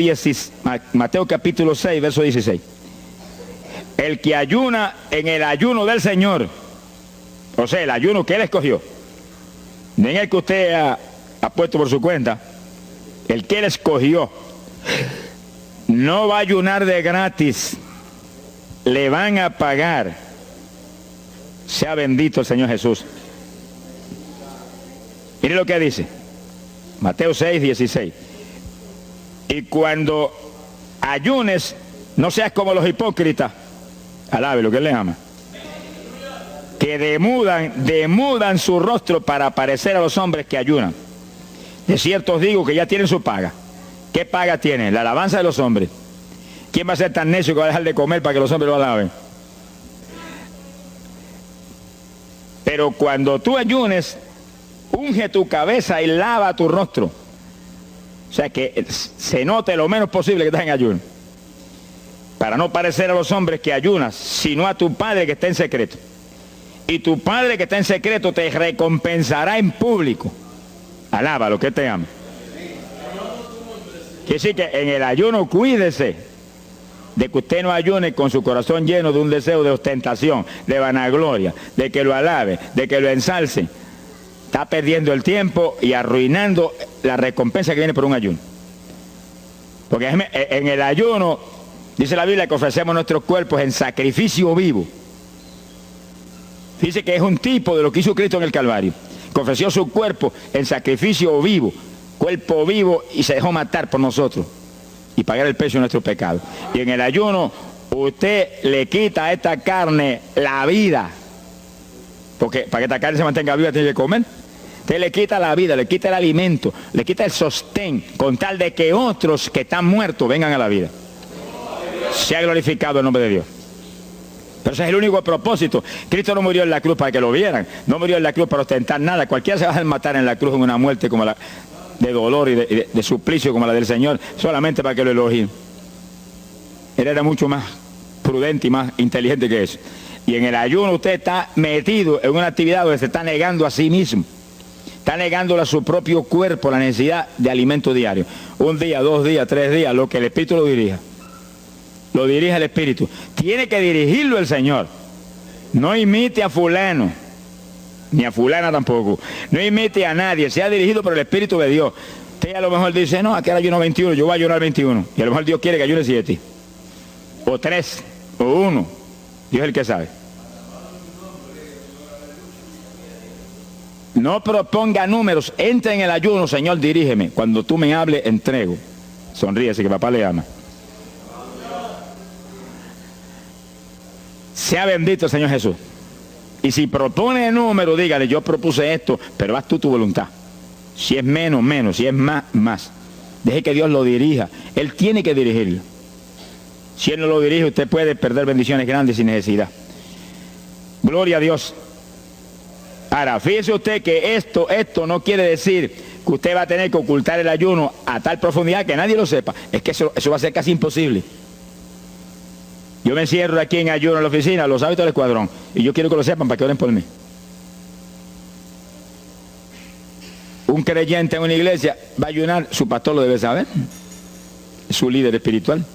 capítulo 6, verso 16. El que ayuna en el ayuno del Señor, o sea, el ayuno que Él escogió, no en el que usted ha puesto por su cuenta, el que Él escogió, no va a ayunar de gratis, le van a pagar. Sea bendito el Señor Jesús. Mire lo que dice Mateo 6, 16. Y cuando ayunes, no seas como los hipócritas. Alabe lo que Él le ama. Que demudan su rostro para parecer a los hombres que ayunan. De cierto os digo que ya tienen su paga. ¿Qué paga tienen? La alabanza de los hombres. ¿Quién va a ser tan necio que va a dejar de comer para que los hombres lo alaben? Pero cuando tú ayunes, unge tu cabeza y lava tu rostro. O sea, que se note lo menos posible que estás en ayuno. Para no parecer a los hombres que ayunas, sino a tu Padre que está en secreto. Y tu Padre que está en secreto te recompensará en público. Alaba lo que te ama. Quiere decir que en el ayuno cuídese de que usted no ayune con su corazón lleno de un deseo de ostentación, de vanagloria, de que lo alabe, de que lo ensalce. Está perdiendo el tiempo y arruinando la recompensa que viene por un ayuno. Porque en el ayuno, dice la Biblia, que ofrecemos nuestros cuerpos en sacrificio vivo. Dice que es un tipo de lo que hizo Cristo en el Calvario, que ofreció su cuerpo en sacrificio vivo, cuerpo vivo, y se dejó matar por nosotros y pagar el precio de nuestro pecado. Y en el ayuno usted le quita a esta carne la vida, porque para que esta carne se mantenga viva tiene que comer. Usted le quita la vida, le quita el alimento, le quita el sostén, con tal de que otros que están muertos vengan a la vida. Se ha glorificado el nombre de Dios. Pero ese es el único propósito. Cristo no murió en la cruz para que lo vieran, no murió en la cruz para ostentar nada. Cualquiera se va a matar en la cruz en una muerte como la de dolor y de suplicio como la del Señor, solamente para que lo elogien. Él era mucho más prudente y más inteligente que eso. Y en el ayuno usted está metido en una actividad donde se está negando a sí mismo. Está negándole a su propio cuerpo la necesidad de alimento diario. Un día, 2 días, 3 días, lo que el Espíritu lo dirija. Lo dirige el Espíritu. Tiene que dirigirlo el Señor. No imite a fulano, ni a fulana tampoco. No imite a nadie. Sea dirigido por el Espíritu de Dios. Usted a lo mejor dice, no, aquí ayuno 21, yo voy a ayunar 21. Y a lo mejor Dios quiere que ayune 7. O 3, o 1. Dios es el que sabe. No proponga números, entra en el ayuno, Señor, dirígeme. Cuando tú me hables, entrego. Sonríese que papá le ama. Sea bendito el Señor Jesús. Y si propone número, dígale, yo propuse esto, pero haz tú tu voluntad. Si es menos, menos. Si es más, más. Deje que Dios lo dirija. Él tiene que dirigirlo. Si Él no lo dirige, usted puede perder bendiciones grandes sin necesidad. Gloria a Dios. Ahora, fíjese usted que esto no quiere decir que usted va a tener que ocultar el ayuno a tal profundidad que nadie lo sepa. Es que eso va a ser casi imposible. Yo me encierro aquí en ayuno en la oficina, los hábitos del escuadrón, y yo quiero que lo sepan para que oren por mí. Un creyente en una iglesia va a ayunar, su pastor lo debe saber, es su líder espiritual.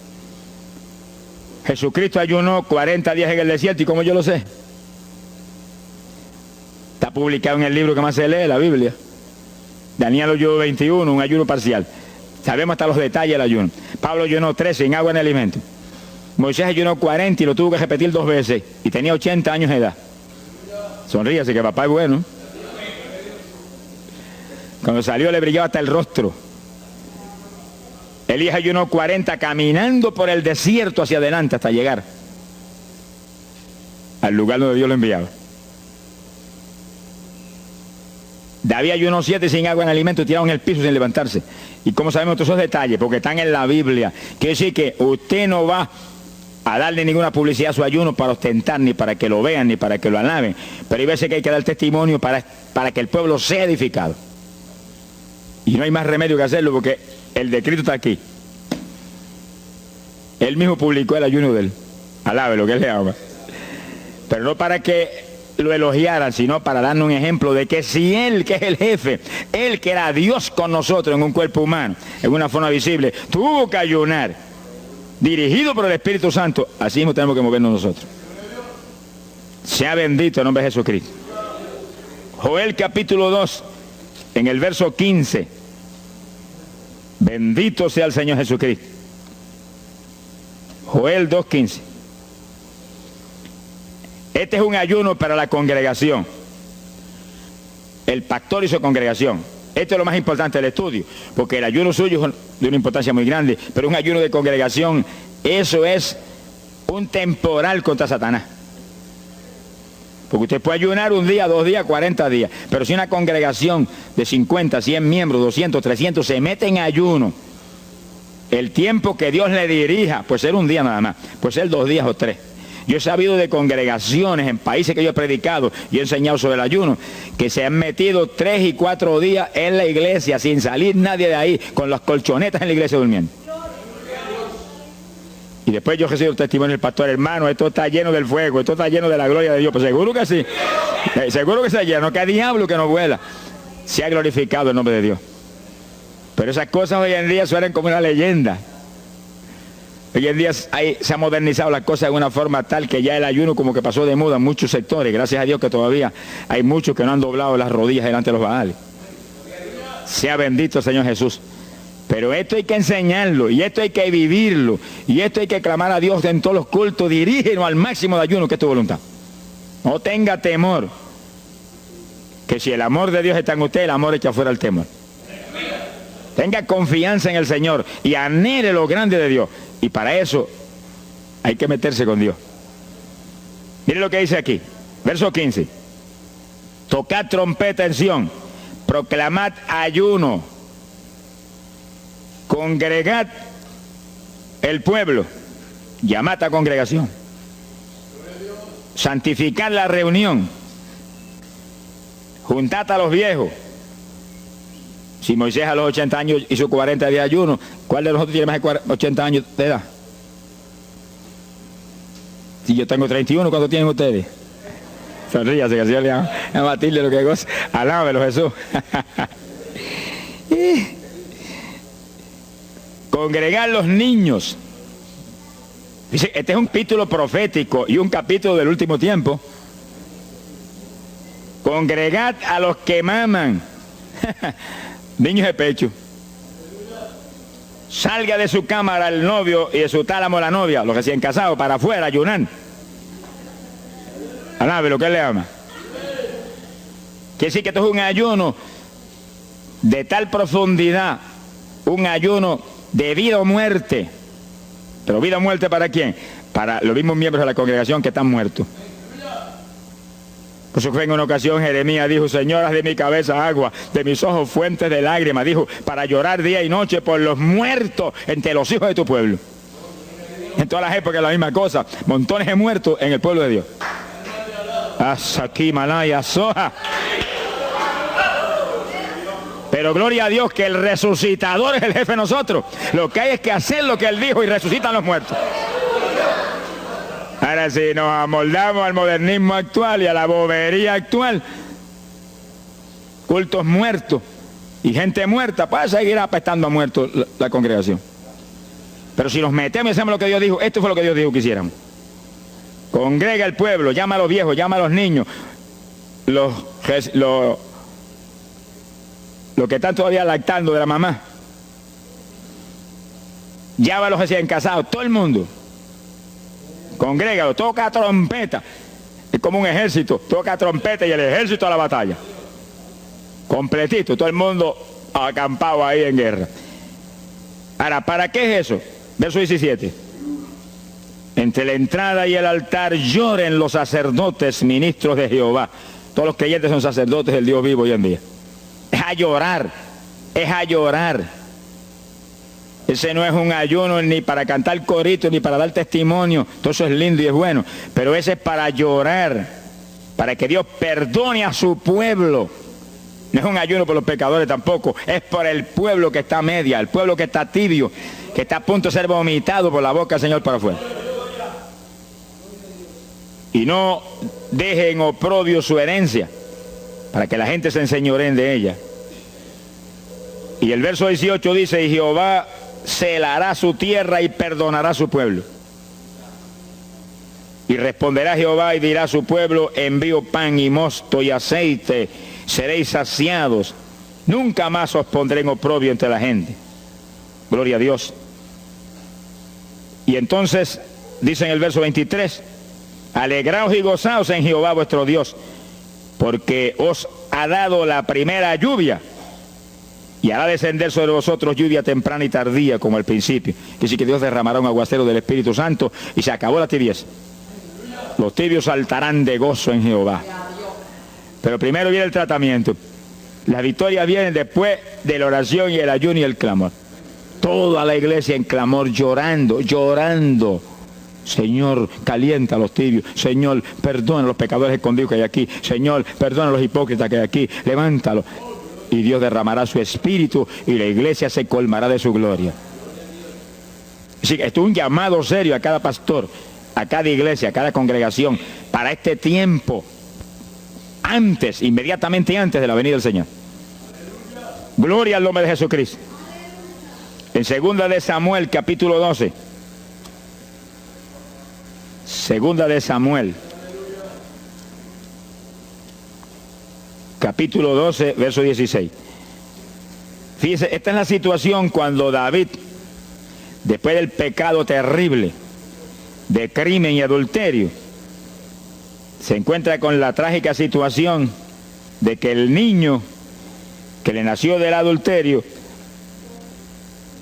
Jesucristo ayunó 40 días en el desierto, ¿y cómo yo lo sé? Está publicado en el libro que más se lee, la Biblia. Daniel ayunó 21, un ayuno parcial. Sabemos hasta los detalles del ayuno. Pablo ayunó 13, sin agua ni alimento. Moisés ayunó 40 y lo tuvo que repetir 2 veces. Y tenía 80 años de edad. Sonríase que papá es bueno. Cuando salió le brillaba hasta el rostro. Elías ayunó 40 caminando por el desierto hacia adelante hasta llegar al lugar donde Dios lo enviaba. David ayunó 7 sin agua ni alimento, tirado en el piso sin levantarse. ¿Y cómo sabemos todos esos detalles? Porque están en la Biblia. Quiere decir que usted no va a darle ninguna publicidad a su ayuno para ostentar, ni para que lo vean, ni para que lo alaben. Pero hay veces que hay que dar testimonio para que el pueblo sea edificado. Y no hay más remedio que hacerlo porque el decreto está aquí. Él mismo publicó el ayuno de él. Alabe lo que él le ama. Pero no para que lo elogiaran, sino para darnos un ejemplo de que si Él, que es el jefe, Él que era Dios con nosotros en un cuerpo humano, en una forma visible, tuvo que ayunar, dirigido por el Espíritu Santo, así mismo tenemos que movernos nosotros. Sea bendito el nombre de Jesucristo. Joel capítulo 2, en el verso 15. Bendito sea el Señor Jesucristo. Joel 2:15. Este es un ayuno para la congregación. El pastor y su congregación. Esto es lo más importante del estudio, porque el ayuno suyo es de una importancia muy grande, pero un ayuno de congregación, eso es un temporal contra Satanás. Porque usted puede ayunar 1 día, 2 días, 40 días, pero si una congregación de 50, 100 miembros, 200, 300 se mete en ayuno, el tiempo que Dios le dirija, puede ser 1 día nada más, puede ser 2 días o 3. Yo he sabido de congregaciones en países que yo he predicado y he enseñado sobre el ayuno, que se han metido 3 y 4 días en la iglesia sin salir nadie de ahí, con las colchonetas en la iglesia durmiendo. Y después yo recibo el testimonio del pastor, hermano, esto está lleno del fuego, esto está lleno de la gloria de Dios. Pues seguro que sí, seguro que está lleno, que hay diablo que no vuela. Se ha glorificado el nombre de Dios. Pero esas cosas hoy en día suenan como una leyenda. Hoy en día se ha modernizado la cosa de una forma tal que ya el ayuno como que pasó de moda en muchos sectores. Gracias a Dios que todavía hay muchos que no han doblado las rodillas delante de los Baales. Sea bendito el Señor Jesús. Pero esto hay que enseñarlo, y esto hay que vivirlo, y esto hay que clamar a Dios en todos los cultos. Dirígenos al máximo de ayuno, que es tu voluntad. No tenga temor, que si el amor de Dios está en usted, el amor echa fuera el temor. Tenga confianza en el Señor y anhele lo grande de Dios. Y para eso hay que meterse con Dios. Mire lo que dice aquí, verso 15. Tocad trompeta en Sión, proclamad ayuno, congregad el pueblo, llamad a congregación, santificad la reunión, juntad a los viejos. Si Moisés a los 80 años hizo 40 días de ayuno, ¿cuál de nosotros tiene más de 80 años de edad? Y yo tengo 31, ¿cuánto tienen ustedes? Sonríase, que el Señor le llama a Matilde lo que goza. Alábelo, Jesús. Congregar los niños. Dice, este es un capítulo profético y un capítulo del último tiempo. Congregad a los que maman. Niños de pecho. Salga de su cámara el novio y de su tálamo la novia, los recién casados, para afuera, ayunar. Alábelo, que él le ama. Quiere decir que esto es un ayuno de tal profundidad, un ayuno de vida o muerte. Pero vida o muerte, ¿para quién? Para los mismos miembros de la congregación que están muertos. Por eso fue en una ocasión Jeremías dijo, señoras de mi cabeza agua, de mis ojos fuentes de lágrimas, dijo, para llorar día y noche por los muertos entre los hijos de tu pueblo. En todas las épocas la misma cosa, montones de muertos en el pueblo de Dios. Asaki Malaya Soja. Pero gloria a Dios que el resucitador es el jefe de nosotros. Lo que hay es que hacer lo que él dijo y resucitan los muertos. Ahora si nos amoldamos al modernismo actual y a la bobería actual, cultos muertos y gente muerta, puede seguir apestando a muertos la congregación. Pero si nos metemos y hacemos lo que Dios dijo, esto fue lo que Dios dijo que hiciéramos. Congrega al pueblo, llama a los viejos, llama a los niños, los que están todavía lactando de la mamá. Llama a los recién casados, todo el mundo. Congrégalo, toca trompeta. Es como un ejército, toca trompeta y el ejército a la batalla. Completito, todo el mundo acampado ahí en guerra. Ahora, ¿para qué es eso? Verso 17. Entre la entrada y el altar lloren los sacerdotes, ministros de Jehová. Todos los creyentes son sacerdotes del Dios vivo hoy en día. Es a llorar, es a llorar. Ese no es un ayuno ni para cantar corito, ni para dar testimonio. Todo eso es lindo y es bueno. Pero ese es para llorar, para que Dios perdone a su pueblo. No es un ayuno por los pecadores tampoco. Es por el pueblo que está a media, el pueblo que está tibio, que está a punto de ser vomitado por la boca del Señor para afuera. Y no dejen oprobio su herencia, para que la gente se enseñoreen de ella. Y el verso 18 dice, y Jehová celará su tierra y perdonará a su pueblo. Y responderá Jehová y dirá a su pueblo, envío pan y mosto y aceite, seréis saciados. Nunca más os pondré en oprobio entre la gente. Gloria a Dios. Y entonces, dice en el verso 23, alegraos y gozaos en Jehová vuestro Dios, porque os ha dado la primera lluvia, y hará descender sobre vosotros lluvia temprana y tardía como al principio. Que sí que Dios derramará un aguacero del Espíritu Santo y se acabó la tibieza. Los tibios saltarán de gozo en Jehová. Pero primero viene el tratamiento. Las victorias vienen después de la oración y el ayuno y el clamor. Toda la iglesia en clamor, llorando, llorando. Señor, calienta a los tibios. Señor, perdona a los pecadores escondidos que hay aquí. Señor, perdona a los hipócritas que hay aquí. Levántalos. Y Dios derramará su espíritu y la iglesia se colmará de su gloria. Así que esto es un llamado serio a cada pastor, a cada iglesia, a cada congregación, para este tiempo, antes, inmediatamente antes de la venida del Señor. Gloria al nombre de Jesucristo. En 2 de Samuel, capítulo 12. 2 de Samuel, capítulo 12, verso 16. Fíjese, esta es la situación cuando David, después del pecado terrible de crimen y adulterio, se encuentra con la trágica situación de que el niño que le nació del adulterio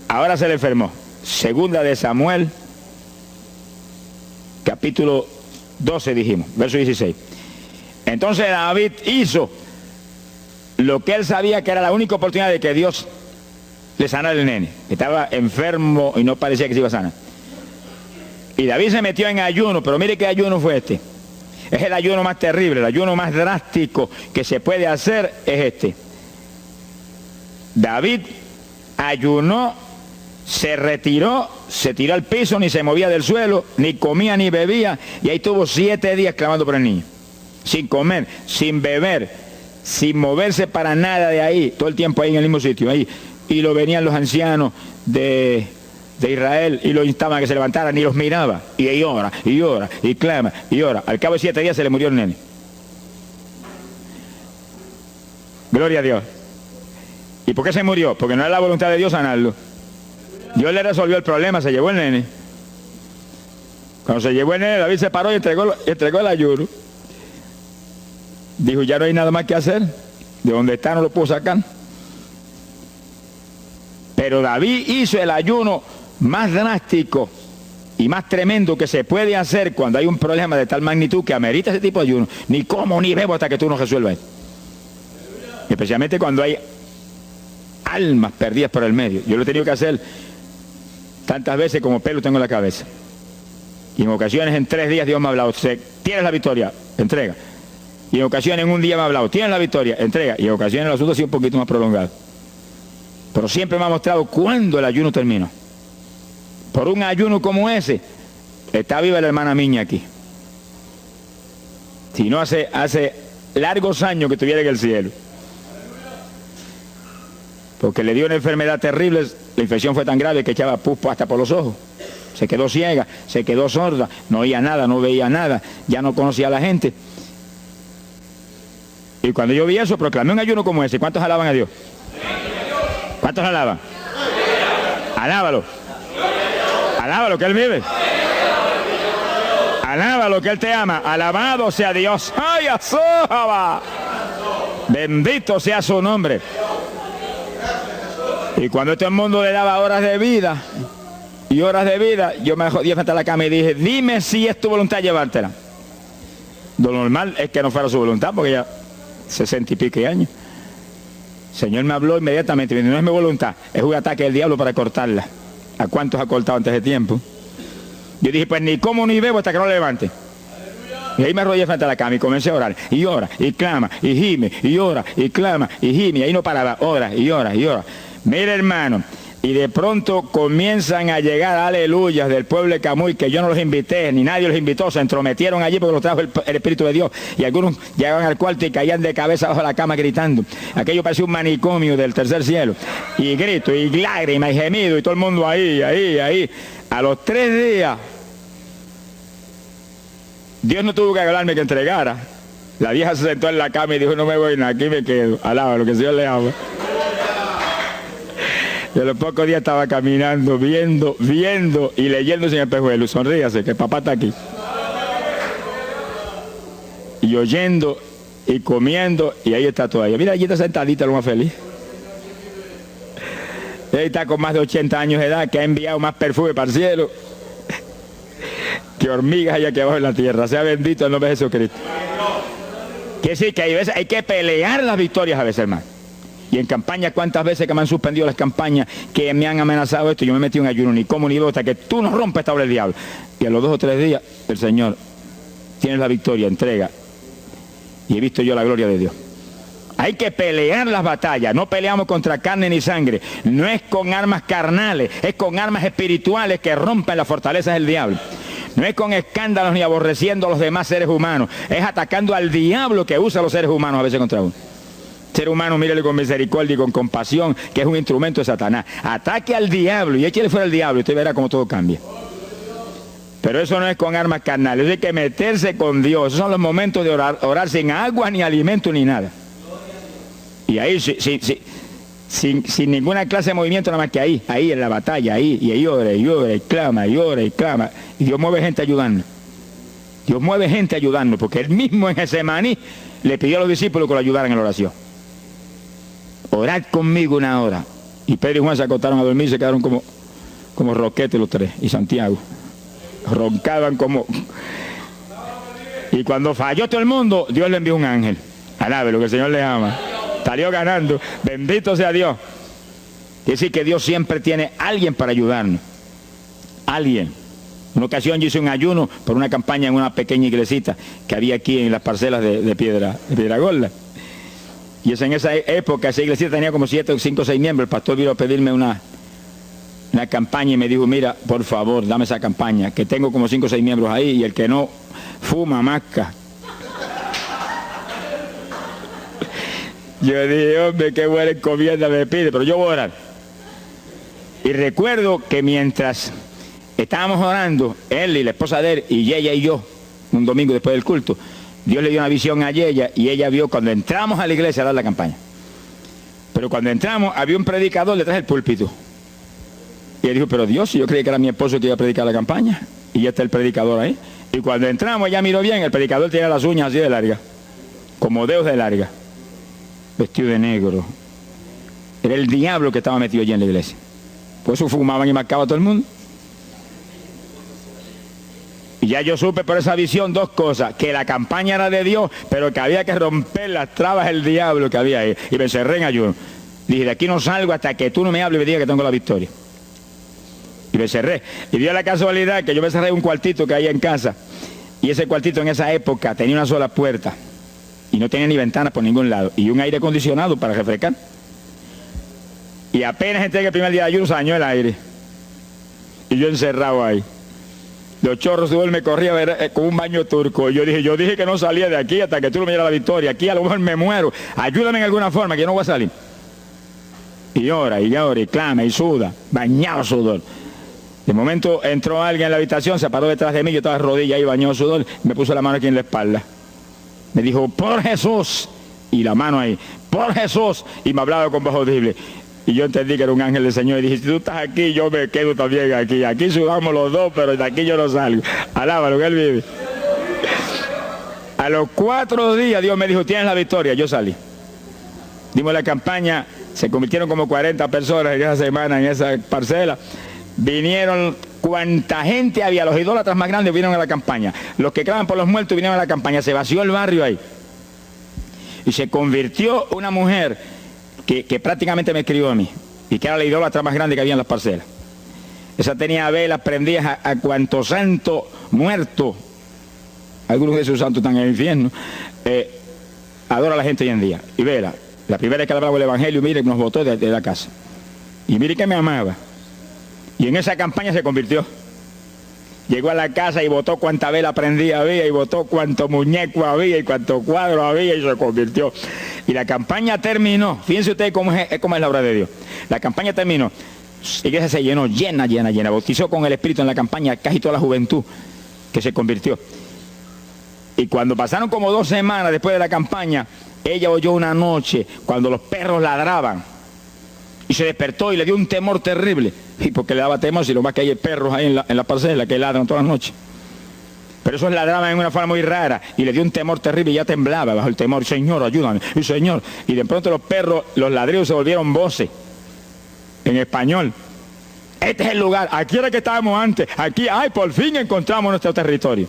ahora se le enfermó. 2 de Samuel, capítulo 12 dijimos, verso 16. Entonces David hizo lo que él sabía que era la única oportunidad de que Dios le sanara el nene. Estaba enfermo y no parecía que se iba a sanar. Y David se metió en ayuno, pero mire qué ayuno fue este. Es el ayuno más terrible, el ayuno más drástico que se puede hacer es este. David ayunó se retiró, se tiró al piso, ni se movía del suelo, ni comía ni bebía, y ahí tuvo 7 días clamando por el niño, sin comer, sin beber, sin moverse para nada de ahí, todo el tiempo ahí en el mismo sitio, ahí. Y lo venían los ancianos de Israel y lo instaban a que se levantara, ni los miraba, y ahí ora, y clama, y ora. Al cabo de 7 días se le murió el nene. Gloria a Dios. ¿Y por qué se murió? Porque no era la voluntad de Dios sanarlo. Dios le resolvió el problema, se llevó el nene. Cuando se llevó el nene, David se paró y entregó el ayuno. Dijo, ya no hay nada más que hacer. De donde está no lo puedo sacar. Pero David hizo el ayuno más drástico y más tremendo que se puede hacer cuando hay un problema de tal magnitud que amerita ese tipo de ayuno. Ni como ni bebo hasta que tú no resuelvas eso. Especialmente cuando hay almas perdidas por el medio. Yo lo he tenido que hacer tantas veces como pelo tengo en la cabeza. Y en ocasiones en 3 días Dios me ha hablado, tienes la victoria, entrega. Y en ocasiones en un día me ha hablado, tienes la victoria, entrega. Y en ocasiones el asunto ha sido un poquito más prolongado. Pero siempre me ha mostrado cuándo el ayuno terminó. Por un ayuno como ese, está viva la hermana Miña aquí. Si no, hace largos años que estuviera en el cielo. Porque le dio una enfermedad terrible, la infección fue tan grave que echaba pus hasta por los ojos. Se quedó ciega, se quedó sorda, no oía nada, no veía nada, ya no conocía a la gente. Y cuando yo vi eso, proclamé un ayuno como ese. ¿Cuántos alaban a Dios? ¿Cuántos alaban? Alábalo. Alábalo, que Él vive. Alábalo, que Él te ama. Alabado sea Dios. ¡Ay, azójaba! Bendito sea su nombre. Y cuando todo el mundo le daba horas de vida, yo me jodí frente a la cama y dije, dime si es tu voluntad llevártela. Lo normal es que no fuera su voluntad, porque ya 60 y pico años. El Señor me habló inmediatamente, me dijo, no es mi voluntad, es un ataque del diablo para cortarla. ¿A cuántos ha cortado antes de tiempo? Yo dije, pues ni como ni bebo hasta que no la levante. Y ahí me arrodillé frente a la cama y comencé a orar. Y ora, y clama, y gime, y ora, y clama, y gime. Y ahí no paraba, ora, y ora, y ora. Mira, hermano, y de pronto comienzan a llegar aleluyas del pueblo de Camuy, que yo no los invité, ni nadie los invitó, se entrometieron allí porque los trajo el Espíritu de Dios. Y algunos llegaban al cuarto y caían de cabeza bajo la cama gritando. Aquello parecía un manicomio del tercer cielo. Y grito, y lágrimas, y gemido, y todo el mundo ahí. A los 3 días, Dios no tuvo que hablarme que entregara. La vieja se sentó en la cama y dijo, no me voy nada, aquí me quedo. Alaba lo que el Señor le ama. Y a los pocos días estaba caminando, viendo y leyendo sin espejuelo. Sonríase, que papá está aquí. Y oyendo y comiendo, y ahí está todavía. Mira, allí está sentadita, lo más feliz. Y ahí está con más de 80 años de edad, que ha enviado más perfume para el cielo que hormigas allá aquí abajo en la tierra. Sea bendito el nombre de Jesucristo. Quiere decir que hay que pelear las victorias a veces, hermano. Y en campaña, ¿cuántas veces que me han suspendido las campañas, que me han amenazado esto? Yo me he metido en ayuno, ni como ni bebo, hasta que tú no rompes esta obra del diablo. Y a los 2 o 3 días, el Señor, tienes la victoria, entrega. Y he visto yo la gloria de Dios. Hay que pelear las batallas. No peleamos contra carne ni sangre. No es con armas carnales, es con armas espirituales que rompen las fortalezas del diablo. No es con escándalos ni aborreciendo a los demás seres humanos. Es atacando al diablo que usa a los seres humanos a veces contra uno. Ser humano, mírele con misericordia y con compasión, que es un instrumento de Satanás. Ataque al diablo y échale fuera al diablo y usted verá cómo todo cambia. Pero eso no es con armas carnales, eso hay que meterse con Dios. Esos son los momentos de orar sin agua, ni alimento, ni nada. Y ahí sin ninguna clase de movimiento, nada más que ahí en la batalla, y ahí ora, y clama, y clama. Y Dios mueve gente ayudando. Dios mueve gente ayudando, porque Él mismo en Getsemaní le pidió a los discípulos que lo ayudaran en la oración. Orad conmigo 1 hora. Y Pedro y Juan se acostaron a dormir y se quedaron como roquetes los 3. Y Santiago. Roncaban como... Y cuando falló todo el mundo, Dios le envió un ángel. Alabe lo que el Señor le ama. Salió ganando. Bendito sea Dios. Quiere decir que Dios siempre tiene alguien para ayudarnos. Alguien. Una ocasión yo hice un ayuno por una campaña en una pequeña iglesita que había aquí en las parcelas de Piedra Gorda. Y es en esa época, esa iglesita tenía como 7, 5 o 6 miembros. El pastor vino a pedirme una campaña y me dijo, mira, por favor, dame esa campaña, que tengo como 5 o 6 miembros ahí y el que no fuma, masca. Yo dije, hombre, qué buena encomienda me pide, pero yo voy a orar. Y recuerdo que mientras estábamos orando, él y la esposa de él, y ella y yo, un domingo después del culto, Dios le dio una visión a ella y ella vio cuando entramos a la iglesia a dar la campaña. Pero cuando entramos había un predicador detrás del púlpito. Y él dijo, pero Dios, si yo creí que era mi esposo que iba a predicar la campaña, y ya está el predicador ahí. Y cuando entramos, ella miró bien, el predicador tenía las uñas así de larga, como dedos de larga, vestido de negro. Era el diablo que estaba metido allí en la iglesia. Por eso fumaban y marcaban a todo el mundo. Y ya yo supe por esa visión 2 cosas, que la campaña era de Dios, pero que había que romper las trabas del diablo que había ahí. Y me encerré en ayuno. Dije, de aquí no salgo hasta que tú no me hables y me digas que tengo la victoria. Y me cerré. Y dio la casualidad que yo me cerré en un cuartito que hay en casa. Y ese cuartito en esa época tenía una sola puerta. Y no tenía ni ventanas por ningún lado. Y un aire acondicionado para refrescar. Y apenas entré el primer día de ayuno, se dañó el aire. Y yo encerrado ahí. Los chorros de sudor me corría con un baño turco. Y yo dije que no salía de aquí hasta que tú no me dieras la victoria. Aquí a lo mejor me muero. Ayúdame en alguna forma, que yo no voy a salir. Y llora, y clama, y suda. Bañado sudor. De momento entró alguien en la habitación, se paró detrás de mí, yo estaba de rodillas ahí, bañado sudor, me puso la mano aquí en la espalda. Me dijo, por Jesús. Y la mano ahí, por Jesús. Y me hablaba con voz audible. Y yo entendí que era un ángel del Señor y dije, si tú estás aquí, yo me quedo también aquí. Aquí sudamos los dos, pero de aquí yo no salgo. Alábalo, que Él vive. A los 4 días Dios me dijo, tienes la victoria. Yo salí. Dimos la campaña, se convirtieron como 40 personas en esa semana, en esa parcela. Vinieron cuanta gente había, los idólatras más grandes vinieron a la campaña. Los que claman por los muertos vinieron a la campaña. Se vació el barrio ahí. Y se convirtió una mujer que prácticamente me escribió a mí, y que era la idólatra más grande que había en las parcelas. Esa tenía velas prendidas a cuanto santo muerto, algunos de esos santos están en el infierno, adora a la gente hoy en día. Y vela, la primera vez que hablaba el evangelio, mire, nos botó de la casa. Y mire que me amaba. Y en esa campaña se convirtió. Llegó a la casa y botó cuanta vela prendida había, y botó cuanto muñeco había, y cuanto cuadro había, y se convirtió. Y la campaña terminó. Fíjense ustedes cómo es la obra de Dios. La campaña terminó. La iglesia se llenó, llena. Bautizó con el Espíritu en la campaña casi toda la juventud que se convirtió. Y cuando pasaron como 2 semanas después de la campaña, ella oyó una noche cuando los perros ladraban. Y se despertó y le dio un temor terrible. Y porque le daba temor, si lo más que hay perros ahí en la parcela que ladran todas las noches. Pero esos ladraban en una forma muy rara. Y le dio un temor terrible y ya temblaba bajo el temor. Señor, ayúdame. Y Señor. Y de pronto los perros, los ladridos se volvieron voces. En español. Este es el lugar. Aquí era que estábamos antes. Aquí, ay, por fin encontramos nuestro territorio.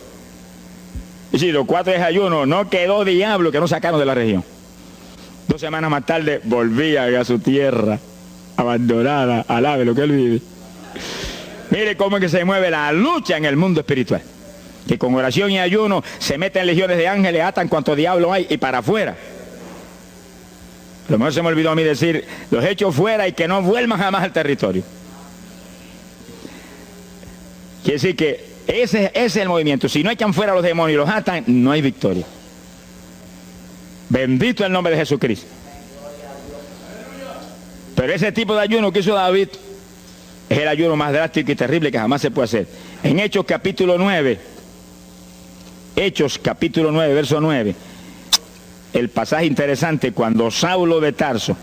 Y si los 4 días de ayuno, no quedó diablo que no sacaron de la región. 2 semanas más tarde volvían a su tierra. Abandonada, alabe lo que Él vive. Mire cómo es que se mueve la lucha en el mundo espiritual. Que con oración y ayuno se meten legiones de ángeles, atan cuanto diablo hay y para afuera. A lo mejor se me olvidó a mí decir, los echo fuera y que no vuelvan jamás al territorio. Quiere decir que ese es el movimiento. Si no echan fuera a los demonios y los atan, no hay victoria. Bendito el nombre de Jesucristo. Pero ese tipo de ayuno que hizo David es el ayuno más drástico y terrible que jamás se puede hacer. En Hechos capítulo 9, verso 9, el pasaje interesante, cuando Saulo de Tarso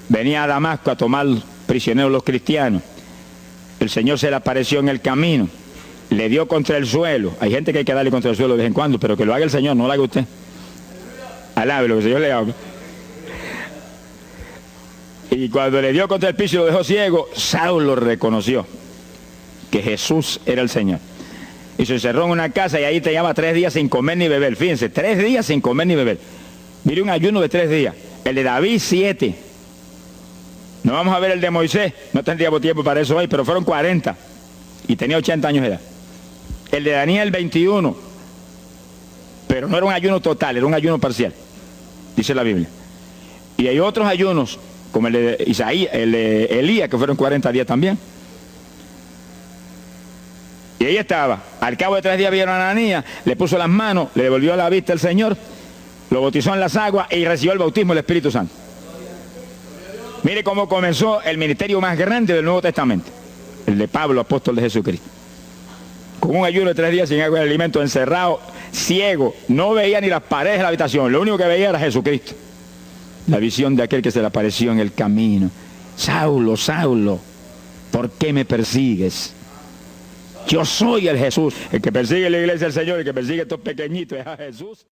venía a Damasco a tomar prisioneros los cristianos, el Señor se le apareció en el camino, le dio contra el suelo. Hay gente que hay que darle contra el suelo de vez en cuando, pero que lo haga el Señor, no lo haga usted. Alabe lo que el Señor le haga. Y cuando le dio contra el piso y lo dejó ciego, Saulo reconoció que Jesús era el Señor. Y se encerró en una casa y ahí te llevaba 3 días sin comer ni beber. Fíjense, 3 días sin comer ni beber. Mire un ayuno de 3 días. El de David 7. No vamos a ver el de Moisés, no tendríamos tiempo para eso hoy, pero fueron 40. Y tenía 80 años de edad. El de Daniel 21. Pero no era un ayuno total, era un ayuno parcial. Dice la Biblia. Y hay otros ayunos como el de Isaías, el de Elías, que fueron 40 días también. Y ahí estaba. Al cabo de 3 días vieron a Ananías, le puso las manos, le devolvió la vista al Señor, lo bautizó en las aguas y recibió el bautismo del Espíritu Santo. Mire cómo comenzó el ministerio más grande del Nuevo Testamento, el de Pablo, apóstol de Jesucristo. Con un ayuno de 3 días sin agua y alimento, encerrado, ciego, no veía ni las paredes de la habitación, lo único que veía era Jesucristo. La visión de aquel que se le apareció en el camino. Saulo, Saulo, ¿por qué me persigues? Yo soy el Jesús. El que persigue la iglesia del Señor, el que persigue a estos pequeñitos es a Jesús.